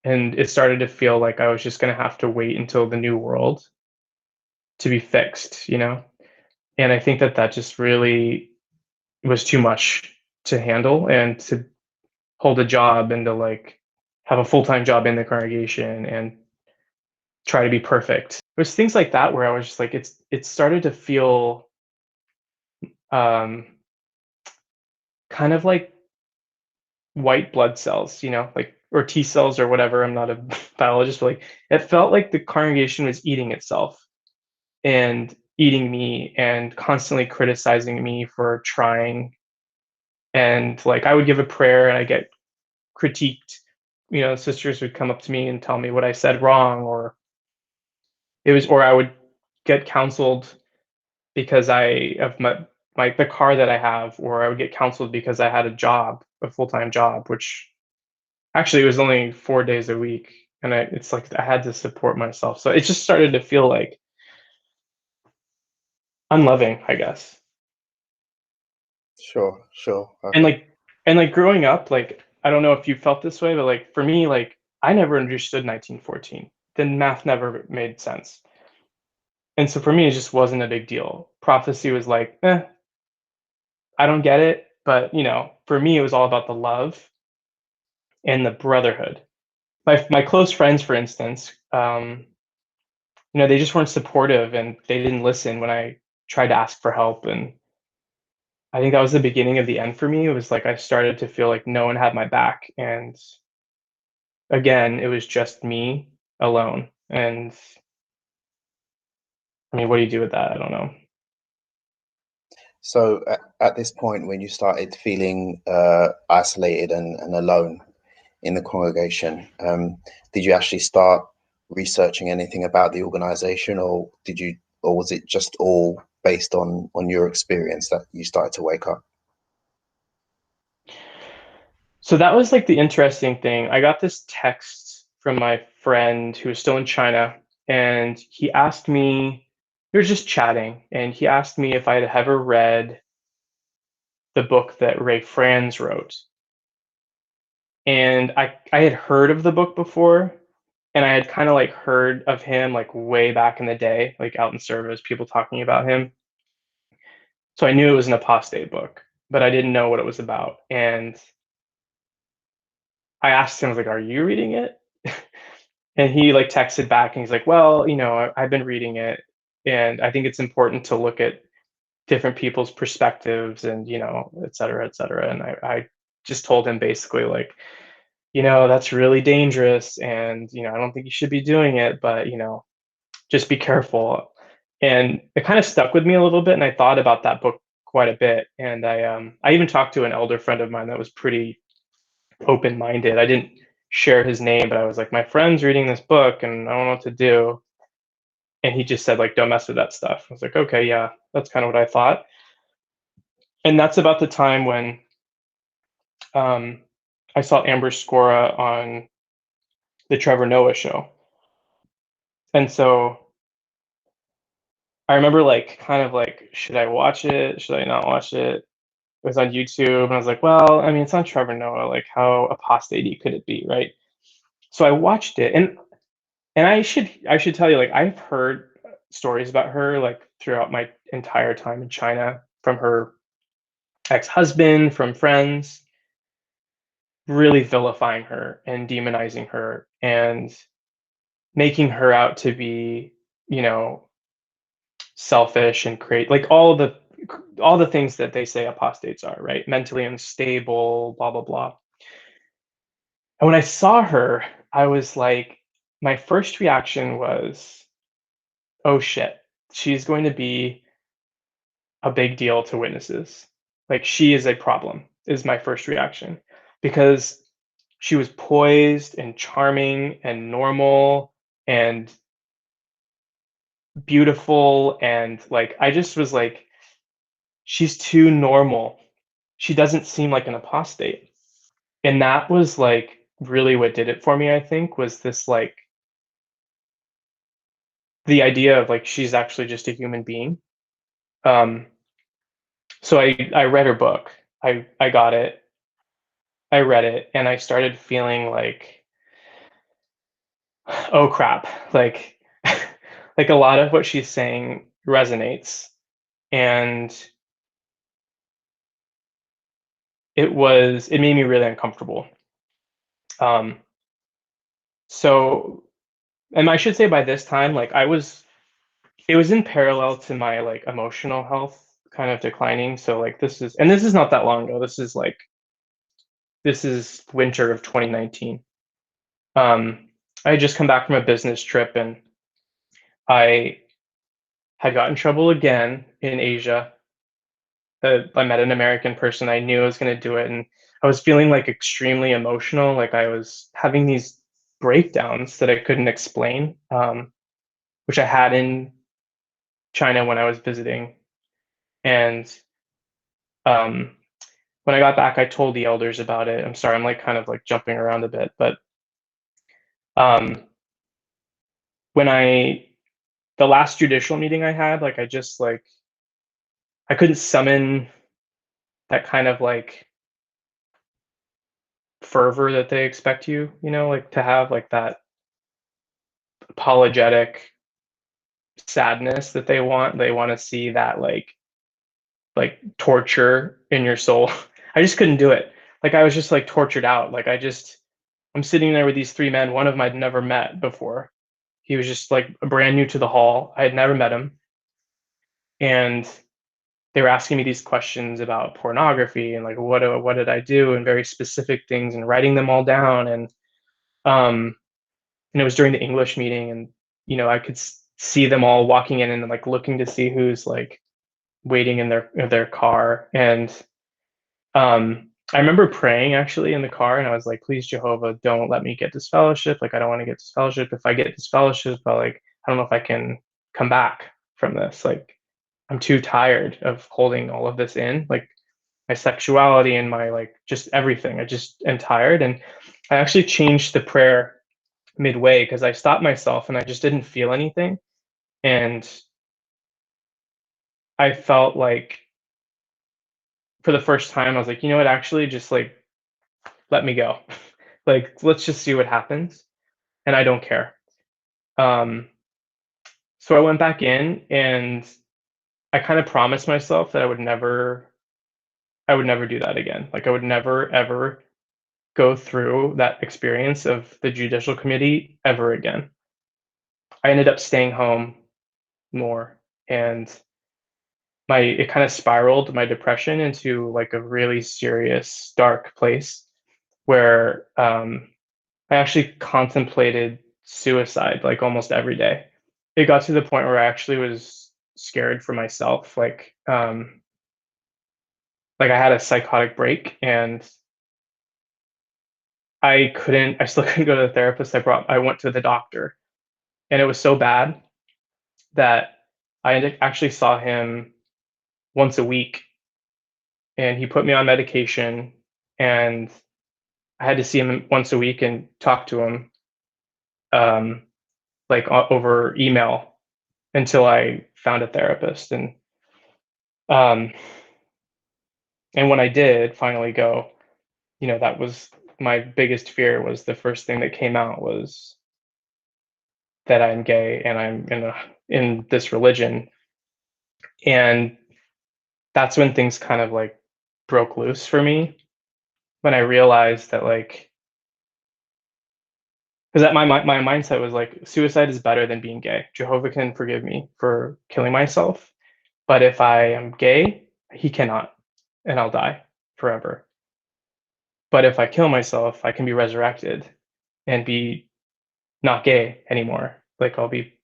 And it started to feel like I was just going to have to wait until the new world to be fixed. And I think that that just really was too much to handle, and to hold a job and to like have a full-time job in the congregation and try to be perfect. It was things like that where I was just like, it started to feel um, kind of like white blood cells, like, or T cells or whatever. I'm not a biologist, but like it felt like the congregation was eating itself and eating me and constantly criticizing me for trying. And like I would give a prayer and I get critiqued. Sisters would come up to me and tell me what I said wrong, or I would get counseled because I of my the car that I have, or I would get counseled because I had a full-time job, which actually it was only 4 days a week, and it's like I had to support myself. So it just started to feel like unloving, I guess. Sure, sure. And Okay. like growing up, like I don't know if you felt this way, but like for me, like I never understood 1914. Then math never made sense. And so for me, it just wasn't a big deal. Prophecy was like, I don't get it. But, for me, it was all about the love and the brotherhood. My close friends, for instance, they just weren't supportive and they didn't listen when I tried to ask for help. And I think that was the beginning of the end for me. It was like I started to feel like no one had my back. And again, it was just me alone. And I mean, what do you do with that? I don't know. So at this point, when you started feeling isolated and alone in the congregation, did you actually start researching anything about the organization, or was it just all based on your experience that you started to wake up? So that was like the interesting thing. I got this text from my friend who was still in China, and he asked me, we were just chatting, and he asked me if I had ever read the book that Ray Franz wrote. And I had heard of the book before, and I had kind of like heard of him like way back in the day, like out in service, people talking about him. So I knew it was an apostate book, but I didn't know what it was about. And I asked him, I was like, "Are you reading it?" And he like texted back and he's like, "Well, I've been reading it, and I think it's important to look at different people's perspectives and, et cetera, et cetera." And I just told him basically like, that's really dangerous, and, I don't think you should be doing it, but, just be careful. And it kind of stuck with me a little bit, and I thought about that book quite a bit. And I even talked to an elder friend of mine that was pretty open-minded. I didn't share his name, but I was like, my friend's reading this book and I don't know what to do. And he just said like, don't mess with that stuff. I was like, okay, yeah, that's kind of what I thought. And that's about the time when um, I saw Amber Scora on the Trevor Noah show. And so I remember like kind of like, should I watch it? Should I not watch it? It was on YouTube, and I was like, well, I mean, it's on Trevor Noah. Like, how apostate could it be, right? So I watched it, and I should tell you, like, I've heard stories about her like throughout my entire time in China, from her ex-husband, from friends, really vilifying her and demonizing her and making her out to be, you know, selfish and create like all the things that they say apostates are, right? Mentally unstable, blah blah blah. And when I saw her, I was like, my first reaction was, oh shit, she's going to be a big deal to witnesses. Like, she is a problem, is my first reaction. Because she was poised and charming and normal and beautiful, and like I just was like, she's too normal. She doesn't seem like an apostate. And that was like really what did it for me, I think, was this like the idea of like she's actually just a human being. Um, so I read her book. I got it. I read it, and I started feeling like, oh crap, like like a lot of what she's saying resonates, and it made me really uncomfortable. Um, so, and I should say by this time, like it was in parallel to my like emotional health kind of declining. So like this is not that long ago. This is winter of 2019. I had just come back from a business trip, and I had got in trouble again in Asia. I met an American person. I knew I was going to do it, and I was feeling like extremely emotional. Like I was having these breakdowns that I couldn't explain, which I had in China when I was visiting. And um, when I got back, I told the elders about it. I'm sorry, I'm like kind of like jumping around a bit, but um, when the last judicial meeting I had, like I just like I couldn't summon that kind of like fervor that they expect like to have, like that apologetic sadness that they want. They want to see that like torture in your soul. I just couldn't do it. Like I was just like tortured out. Like I'm sitting there with these three men. One of them I'd never met before. He was just like brand new to the hall. I had never met him. And they were asking me these questions about pornography and like what did I do, and very specific things, and writing them all down. Um and it was during the English meeting, and I could see them all walking in and like looking to see who's like waiting in their car. And I remember praying actually in the car, and I was like, please Jehovah, don't let me get disfellowship. Like I don't want to get disfellowship. If I get disfellowship, I don't know if I can come back from this. Like I'm too tired of holding all of this in, like my sexuality and my like just everything. I just am tired. And I actually changed the prayer midway because I stopped myself and I just didn't feel anything. And I felt like for the first time, I was like, you know what, actually, just like let me go. Like, let's just see what happens. And I don't care. Um, so I went back in and I kind of promised myself that I would never do that again. Like I would never ever go through that experience of the judicial committee ever again. I ended up staying home more, and my it kind of spiraled my depression into like a really serious dark place where I actually contemplated suicide like almost every day. It got to the point where I actually was scared for myself. Like I had a psychotic break and I still couldn't go to the therapist. I went to the doctor and it was so bad that actually saw him once a week and he put me on medication and I had to see him once a week and talk to him um, over email until I found a therapist. Um, and when I did finally go, that was my biggest fear. Was the first thing that came out was that I'm gay and I'm in this religion, and that's when things kind of like broke loose for me when I realized that like because that my mindset was like suicide is better than being gay. Jehovah can forgive me for killing myself, but if I am gay, he cannot, and I'll die forever. But if I kill myself, I can be resurrected and be not gay anymore. Like I'll be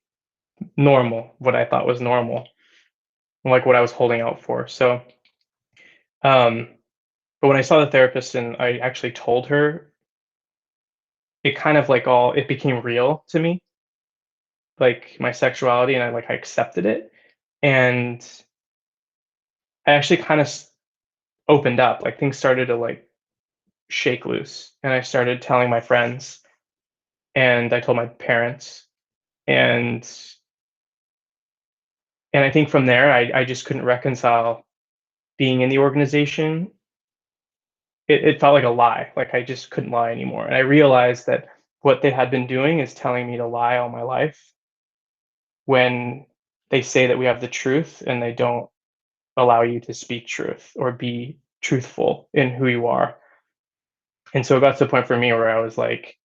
normal, what I thought was normal, like what I was holding out for. So, um, but when I saw the therapist and I actually told her, it kind of like it became real to me, like my sexuality, and I accepted it, and I actually kind of opened up. Like things started to like shake loose, and I started telling my friends, and I told my parents, and I think from there, I just couldn't reconcile being in the organization. It felt like a lie. Like I just couldn't lie anymore. And I realized that what they had been doing is telling me to lie all my life when they say that we have the truth and they don't allow you to speak truth or be truthful in who you are. And so it got to the point for me where I was like,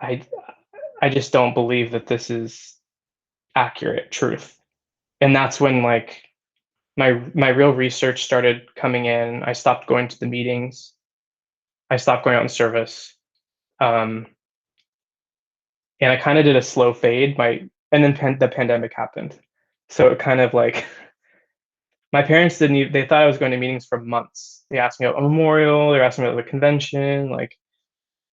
I I just don't believe that this is accurate truth. And that's when like my real research started coming in. I stopped going to the meetings. I stopped going out in service. Um, and I kind of did a slow fade. And then the pandemic happened, so it kind of like my parents didn't even, they thought I was going to meetings for months. They asked me about a memorial. They were asking me about the convention, like,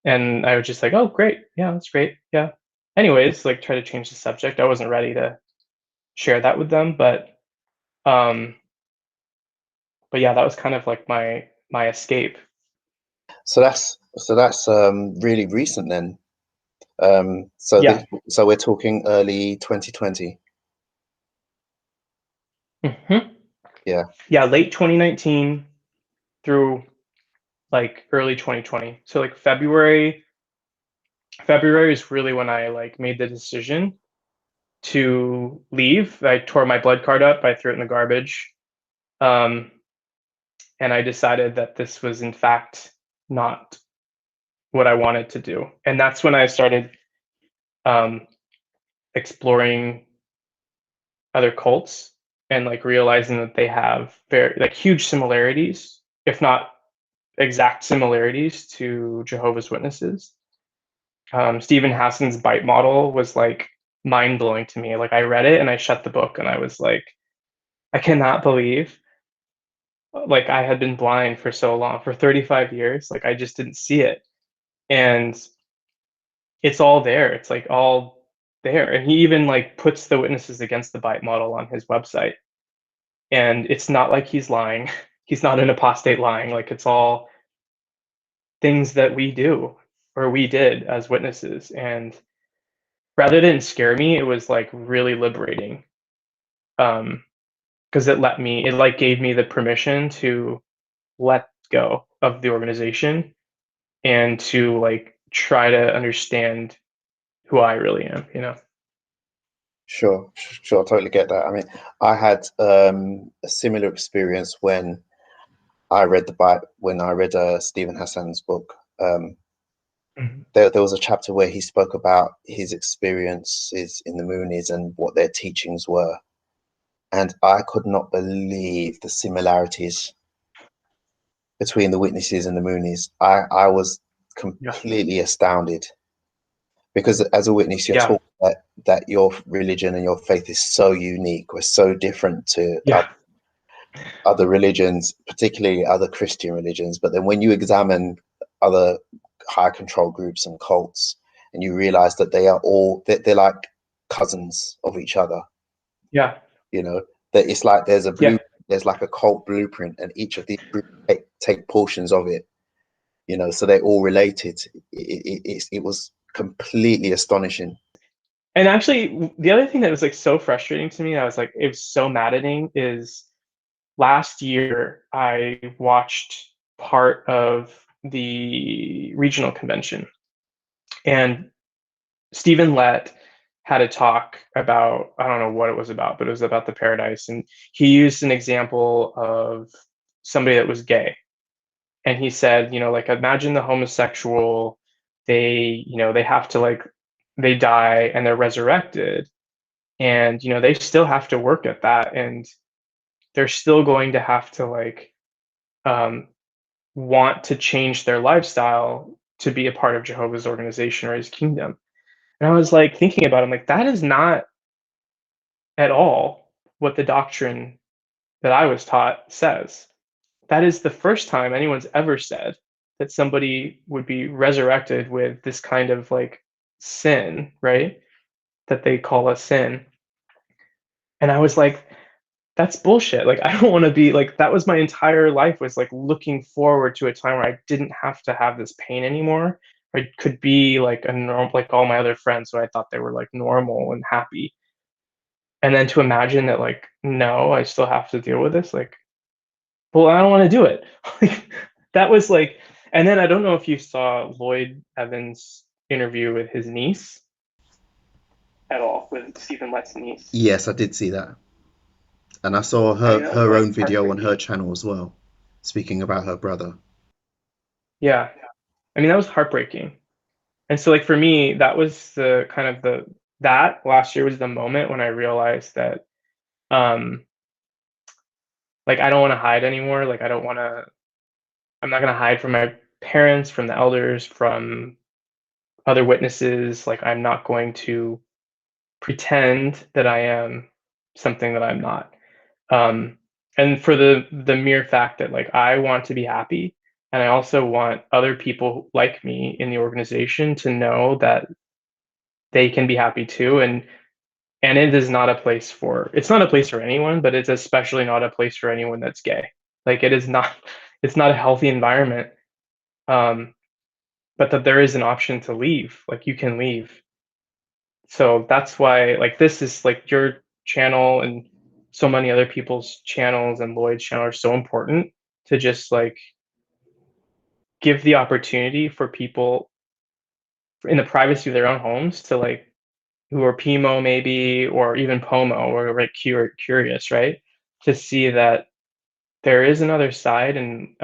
and I was just like, oh, great, yeah, that's great, yeah. Anyways, like, try to change the subject. I wasn't ready to share that with them, um, but yeah, that was kind of like my escape. So that's really recent then. So Yeah. we're talking early 2020. Hmm. Yeah. Yeah, late 2019 through like early 2020. So like February is really when I like made the decision to leave. I tore my blood card up, I threw it in the garbage. Um, and I decided that this was in fact not what I wanted to do. And that's when I started um, exploring other cults and like realizing that they have very like huge similarities, if not exact similarities to Jehovah's Witnesses. Stephen Hassan's bite model was like mind blowing to me. Like I read it and I shut the book and I was like, I cannot believe like I had been blind for so long, for 35 years. Like I just didn't see it. And it's all there. It's like all there. And he even like puts the witnesses against the bite model on his website. And it's not like he's lying. He's not an apostate lying. Like it's all things that we do or we did as witnesses. And rather than scare me, it was like really liberating. Because it like gave me the permission to let go of the organization and to like try to understand who I really am, you know? Sure, sure, I totally get that. I mean, I had a similar experience when I read the Bible, when I read Stephen Hassan's book. Mhm. There was a chapter where he spoke about his experiences in the Moonies and what their teachings were. And I could not believe the similarities between the witnesses and the Moonies. I was Yeah. completely astounded because as a witness, you're Yeah. taught that your religion and your faith is so unique or so different to Yeah. other religions, particularly other Christian religions. But then when you examine other high control groups and cults, and you realize that they are all they're like cousins of each other, Yeah. you know, that it's like Yeah. there's like a cult blueprint, and each of these groups take portions of it, you know, so they're all related. It was completely astonishing. And actually, the other thing that was like so frustrating to me, I was like, it was so maddening, is last year I watched part of the regional convention, and Stephen Lett had a talk about, I don't know what it was about, but it was about the paradise. And he used an example of somebody that was gay. And he said, like, imagine the homosexual, they have to like, they die and they're resurrected. And, they still have to work at that. And they're still going to have to like, um, want to change their lifestyle to be a part of Jehovah's organization or his kingdom. And I was like thinking about it, I'm like, that is not at all what the doctrine that I was taught says. That is the first time anyone's ever said that somebody would be resurrected with this kind of like sin, right? That they call a sin. And I was like, that's bullshit. Like, I don't want to be like, that was my entire life, was like looking forward to a time where I didn't have to have this pain anymore. I could be like a normal, like all my other friends who I thought they were like normal and happy. And then to imagine that, like, no, I still have to deal with this, like, well, I don't want to do it. Like, that was like, and then I don't know if you saw Lloyd Evans' interview with his niece at all, with Stephen Lett's niece. Yes, I did see that. And I saw I mean, that was her like own video on her heartbreaking. channel as well, speaking about her brother. Yeah. I mean, that was heartbreaking. And so, like, for me, that was the kind of that last year was the moment when I realized that, um, like, I don't want to hide anymore. Like, I'm not going to hide from my parents, from the elders, from other witnesses. Like, I'm not going to pretend that I am something that I'm not. Um, and for the mere fact that like I want to be happy, and I also want other people like me in the organization to know that they can be happy too. And it is not a place for, it's not a place for anyone, but it's especially not a place for anyone that's gay. Like, it is not, it's not a healthy environment. Um, but that there is an option to leave. Like, you can leave. So that's why, like, this is like your channel and so many other people's channels and Lloyd's channel are so important to just like give the opportunity for people in the privacy of their own homes to like, who are PMO maybe, or even POMO, or like curious, right? To see that there is another side, and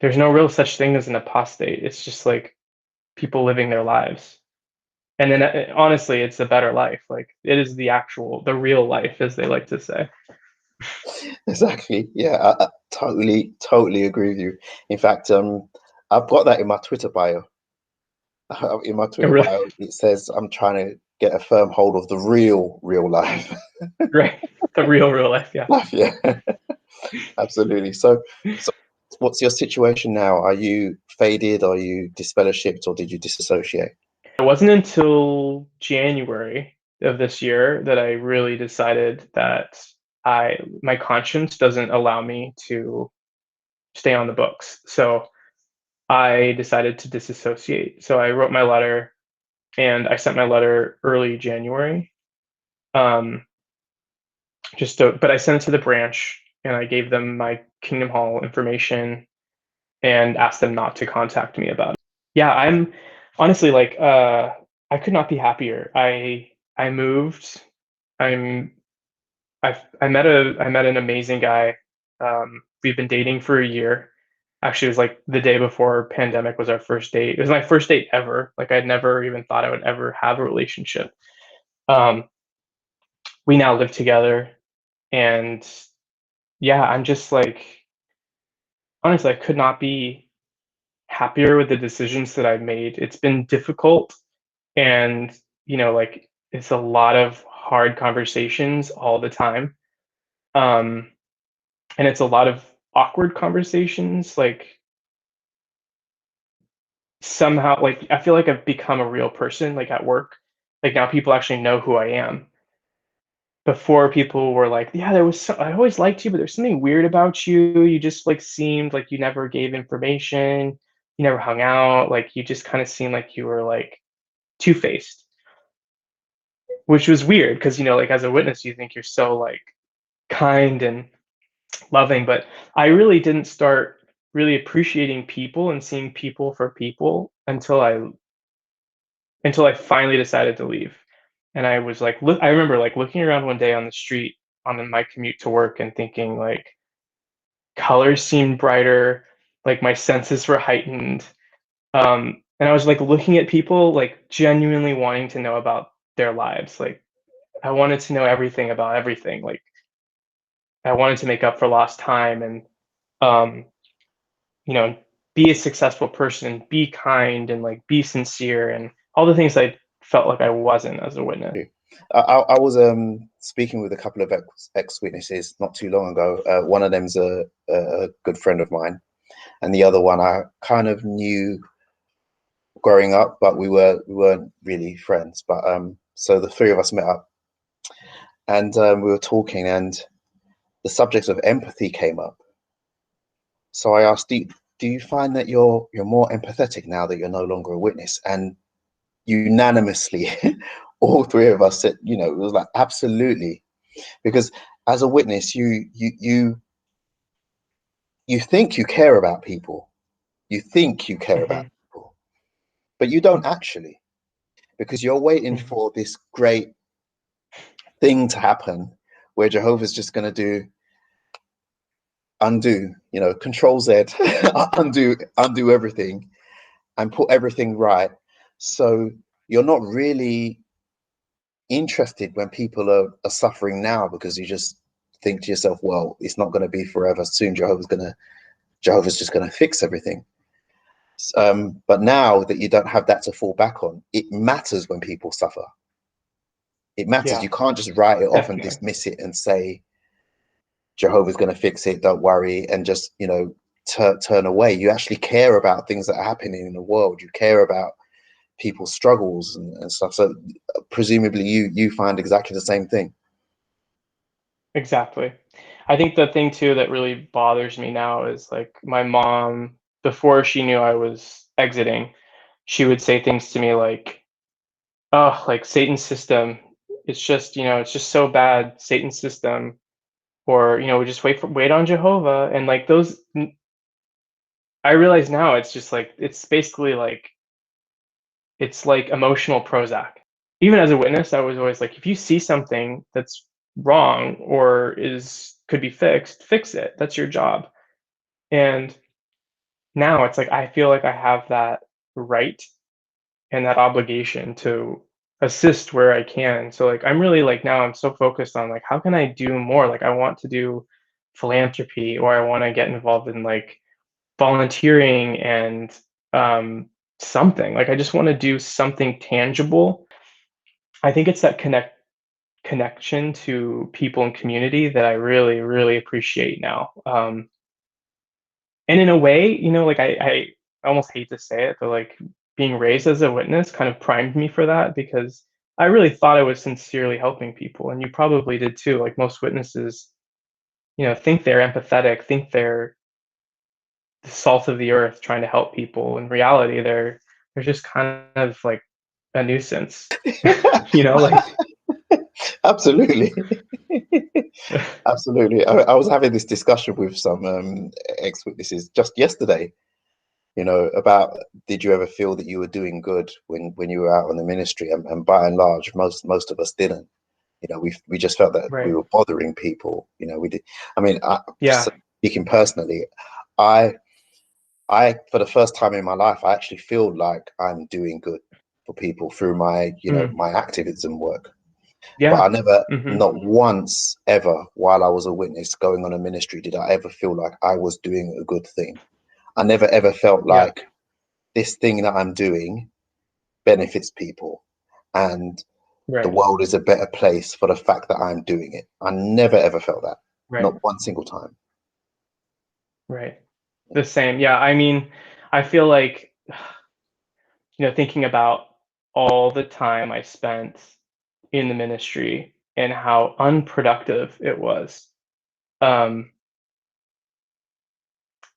there's no real such thing as an apostate. It's just like people living their lives. And then honestly, it's a better life. Like, it is the real life, as they like to say. Exactly. Yeah, I totally agree with you. In fact, I've got that in my Twitter bio. In my It Twitter really, bio, it says I'm trying to get a firm hold of the real life. right? The real life, yeah. Life, yeah, absolutely. So what's your situation now? Are you faded? Are you disfellowshipped, or did you disassociate? It wasn't until January of this year that I really decided that my conscience doesn't allow me to stay on the books. So I decided to disassociate. So I wrote my letter and I sent my letter early January. Um, but I sent it to the branch and I gave them my Kingdom Hall information and asked them not to contact me about it. Yeah, I'm honestly like I could not be happier. I moved. I'm I met an amazing guy. We've been dating for a year. Actually, it was like the day before pandemic was our first date. It was my first date ever. Like I'd never even thought I would ever have a relationship. Um, we now live together, and yeah, I'm just like honestly, I could not be happier with the decisions that I've made. It's been difficult, and like it's a lot of hard conversations all the time. Um, and it's a lot of awkward conversations. Like somehow, like I feel like I've become a real person. Like at work, like now people actually know who I am. Before people were like, yeah, I always liked you, but there's something weird about you. You just like seemed like you never gave information. You never hung out. Like you just kind of seemed like you were like two-faced, which was weird because like as a witness, you think you're so like kind and loving, but I really didn't start really appreciating people and seeing people for people until I finally decided to leave. And I was like, I remember like looking around one day on the street on my commute to work and thinking like colors seemed brighter, like my senses were heightened. And I was like looking at people like genuinely wanting to know about their lives. Like I wanted to know everything about everything. Like I wanted to make up for lost time and um, you know, be a successful person, be kind and like be sincere and all the things I felt like I wasn't as a witness. I was speaking with a couple of ex-witnesses not too long ago. One of them's a good friend of mine, and the other one I kind of knew growing up, but we weren't really friends. But so the three of us met up, and we were talking, and the subject of empathy came up. So I asked, do you find that you're more empathetic now that you're no longer a witness? And unanimously, all three of us said, it was like absolutely, because as a witness, you think you care about people, you think you care about Hmm. people, but you don't actually, because you're waiting Hmm. for this great thing to happen where Jehovah's just going to do undo, control Z, undo everything and put everything right. So you're not really interested when people are suffering now, because you just think to yourself, well, it's not going to be forever. Soon Jehovah's just going to fix everything. But now that you don't have that to fall back on, it matters when people suffer. It matters. Yeah, You can't just write it off and definitely. dismiss it and say Jehovah's going to fix it, don't worry, and just turn away. You actually care about things that are happening in the world. You care about people's struggles and stuff. So presumably you find exactly the same thing. Exactly. I think the thing too that really bothers me now is like my mom, before she knew I was exiting, she would say things to me like, oh, like Satan's system. It's just, it's just so bad, Satan's system. Or, we just wait on Jehovah. And like I realize now it's just like it's basically like it's like emotional Prozac. Even as a witness, I was always like, if you see something that's wrong or is could be fixed, fix it. That's your job. And now it's like I feel like I have that right and that obligation to assist where I can. So like I'm really like now I'm so focused on like how can I do more? Like I want to do philanthropy or I want to get involved in like volunteering and um something. Like I just want to do something tangible. I think it's that connection to people and community that I really, really appreciate now. And in a way, like I almost hate to say it, but like being raised as a witness kind of primed me for that because I really thought I was sincerely helping people, and you probably did too. Like most witnesses, think they're empathetic, think the salt of the earth trying to help people. In reality, they're just kind of like a nuisance, you know, like Absolutely. Absolutely. I was having this discussion with some ex-witnesses just yesterday, about did you ever feel that you were doing good when you were out on the ministry? And by and large, most of us didn't. We just felt that we right. were bothering people. We did. I mean, Yeah. speaking personally, I for the first time in my life, I actually feel like I'm doing good for people through my, Mm. my activism work. But I Yeah. never, Hmm. not once ever, while I was a witness going on a ministry, did I ever feel like I was doing a good thing. I never ever felt Yeah. like this thing that I'm doing benefits people, and the Right. world is a better place for the fact that I'm doing it. I never ever felt that, Right. not one single time. Right. The same. Yeah. I mean, I feel like, thinking about all the time I spent in the ministry and how unproductive it was. Um,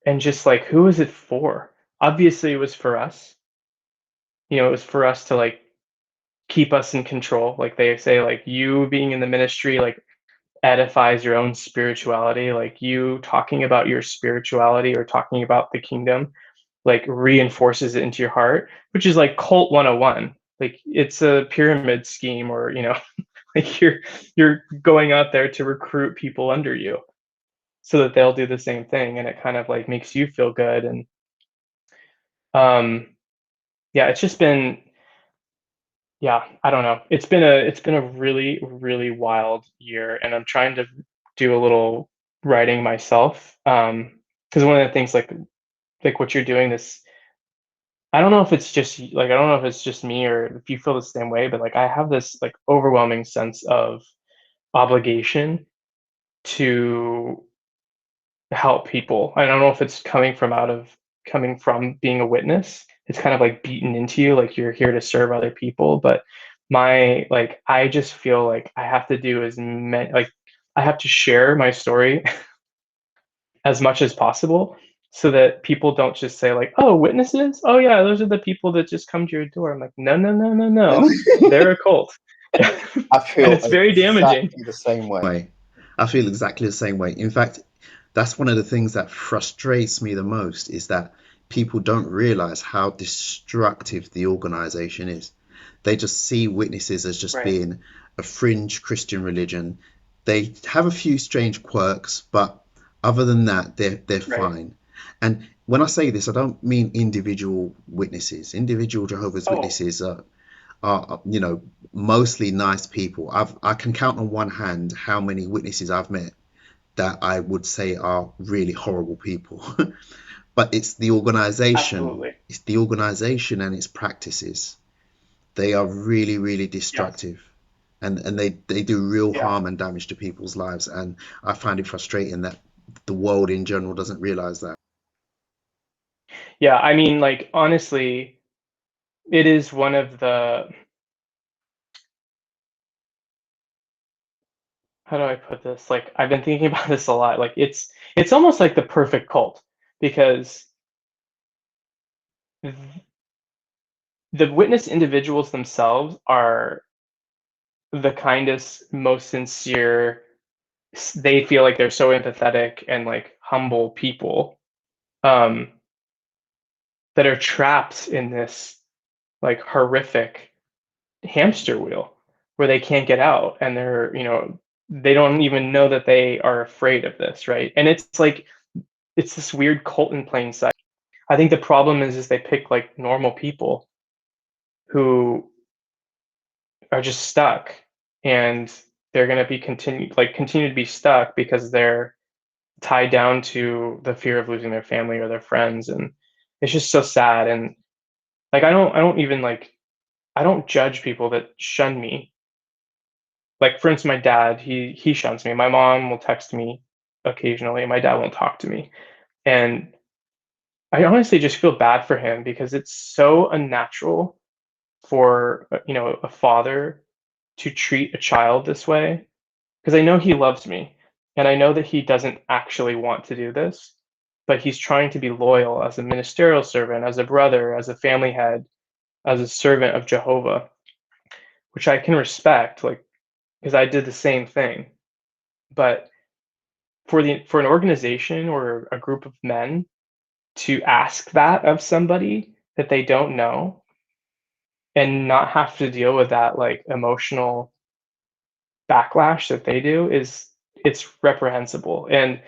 and just like, who was it for? Obviously, it was for us. It was for us to like keep us in control. Like they say, like you being in the ministry, like edifies your own spirituality. Like you talking about your spirituality or talking about the kingdom, like reinforces it into your heart, which is like cult 101. Like it's a pyramid scheme, or like you're going out there to recruit people under you so that they'll do the same thing, and it kind of like makes you feel good. And um yeah, it's just been, yeah, I don't know. It's been a really, really wild year, and I'm trying to do a little writing myself. Because one of the things like what you're doing, this, I don't know if it's just like, I don't know if it's just me or if you feel the same way, but like I have this like overwhelming sense of obligation to help people. I don't know if it's coming from being a witness. It's kind of like beaten into you, like you're here to serve other people. But I just feel like I have to do as many, like I have to share my story as much as possible so that people don't just say like, oh, witnesses? Oh yeah, those are the people that just come to your door. I'm like, no, no, no, no, no. They're a cult. I And feel it's very damaging. exactly the same way. I feel exactly the same way. In fact, that's one of the things that frustrates me the most is that people don't realize how destructive the organization is. They just see witnesses as just Right, being a fringe Christian religion. They have a few strange quirks, but other than that, they're right. fine. And when I say this, I don't mean individual witnesses. Individual Jehovah's Oh, Witnesses are mostly nice people. I can count on one hand how many witnesses I've met that I would say are really horrible people. But absolutely. it's the organization and its practices. They are really, really Yes. destructive. And they do real Yeah. harm and damage to people's lives. And I find it frustrating that the world in general doesn't realize that. Yeah, I mean, like, honestly, it is one of the, how do I put this? Like, I've been thinking about this a lot. Like, it's almost like the perfect cult because th- the witness individuals themselves are the kindest, most sincere. They feel like they're so empathetic and like humble people, um, that are trapped in this like horrific hamster wheel where they can't get out, and they don't even know that they are afraid of this, right? And it's like it's this weird cult in plain sight. I think the problem is they pick like normal people who are just stuck, and they're going to be continue to be stuck because they're tied down to the fear of losing their family or their friends. And it's just so sad. And like I don't even like, I don't judge people that shun me. Like for instance, my dad, he shuns me. My mom will text me occasionally. My dad won't talk to me. And I honestly just feel bad for him because it's so unnatural for a father to treat a child this way, because I know he loves me and I know that he doesn't actually want to do this, but he's trying to be loyal as a ministerial servant, as a brother, as a family head, as a servant of Jehovah, which I can respect, like, because I did the same thing. But for an organization or a group of men to ask that of somebody that they don't know and not have to deal with that like emotional backlash that they do it's reprehensible. And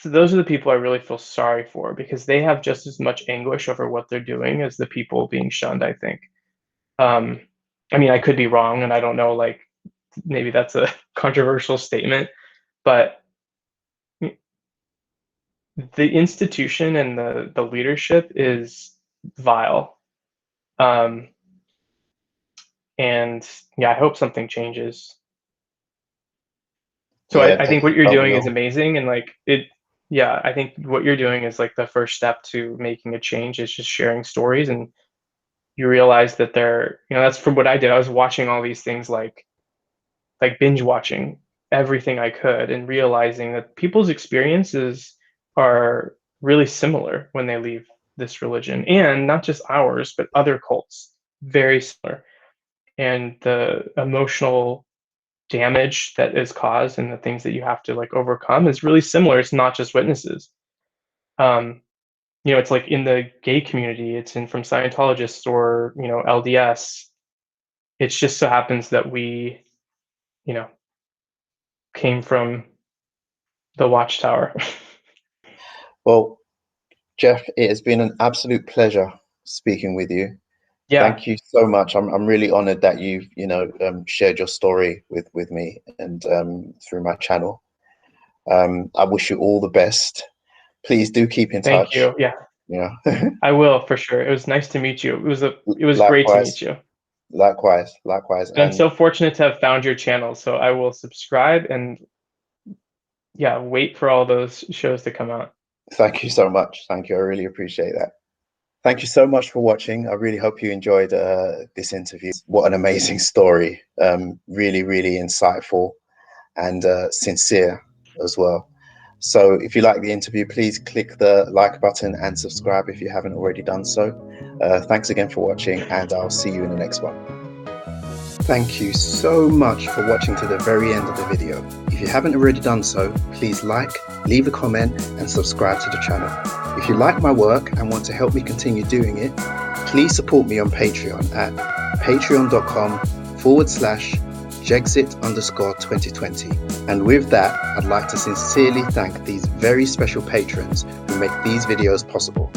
those are the people I really feel sorry for, because they have just as much anguish over what they're doing as the people being shunned, I think. um I mean, I could be wrong and I don't know, like, maybe that's a controversial statement, but the institution and the leadership is vile. um and yeah, I hope something changes. So Yeah, I think what you're don't we doing is all? amazing, and like it, yeah, I think what you're doing is like the first step to making a change is just sharing stories, and you realize that they're, that's from what I did. I was watching all these things, like binge watching everything I could, and realizing that people's experiences are really similar when they leave this religion, and not just ours, but other cults, very similar. And the emotional damage that is caused and the things that you have to like overcome is really similar. It's not just witnesses. Um, it's like in the gay community, it's in from Scientologists or, LDS. It just so happens that we, you know, came from the Watchtower. Well, Geoff, it has been an absolute pleasure speaking with you. Yeah, Thank you so much. I'm really honored that you've shared your story with me and through my channel. I wish you all the best. Please do keep in thank touch. you. Yeah, You know, I will for sure. It was nice to meet you. It was great to likewise, meet you. likewise. And I'm And so fortunate to have found your channel. So I will subscribe and, yeah, wait for all those shows to come out. thank you so much. Thank you. I really appreciate that. Thank you so much for watching. I really hope you enjoyed this interview. What an amazing story. Really, really insightful and sincere as well. So if you like the interview, please click the like button and subscribe if you haven't already done so. Thanks again for watching, and I'll see you in the next one. Thank you so much for watching to the very end of the video. If you haven't already done so, please like, leave a comment and subscribe to the channel. If you like my work and want to help me continue doing it, please support me on Patreon at patreon.com/Jexit_2020. And with that, I'd like to sincerely thank these very special patrons who make these videos possible.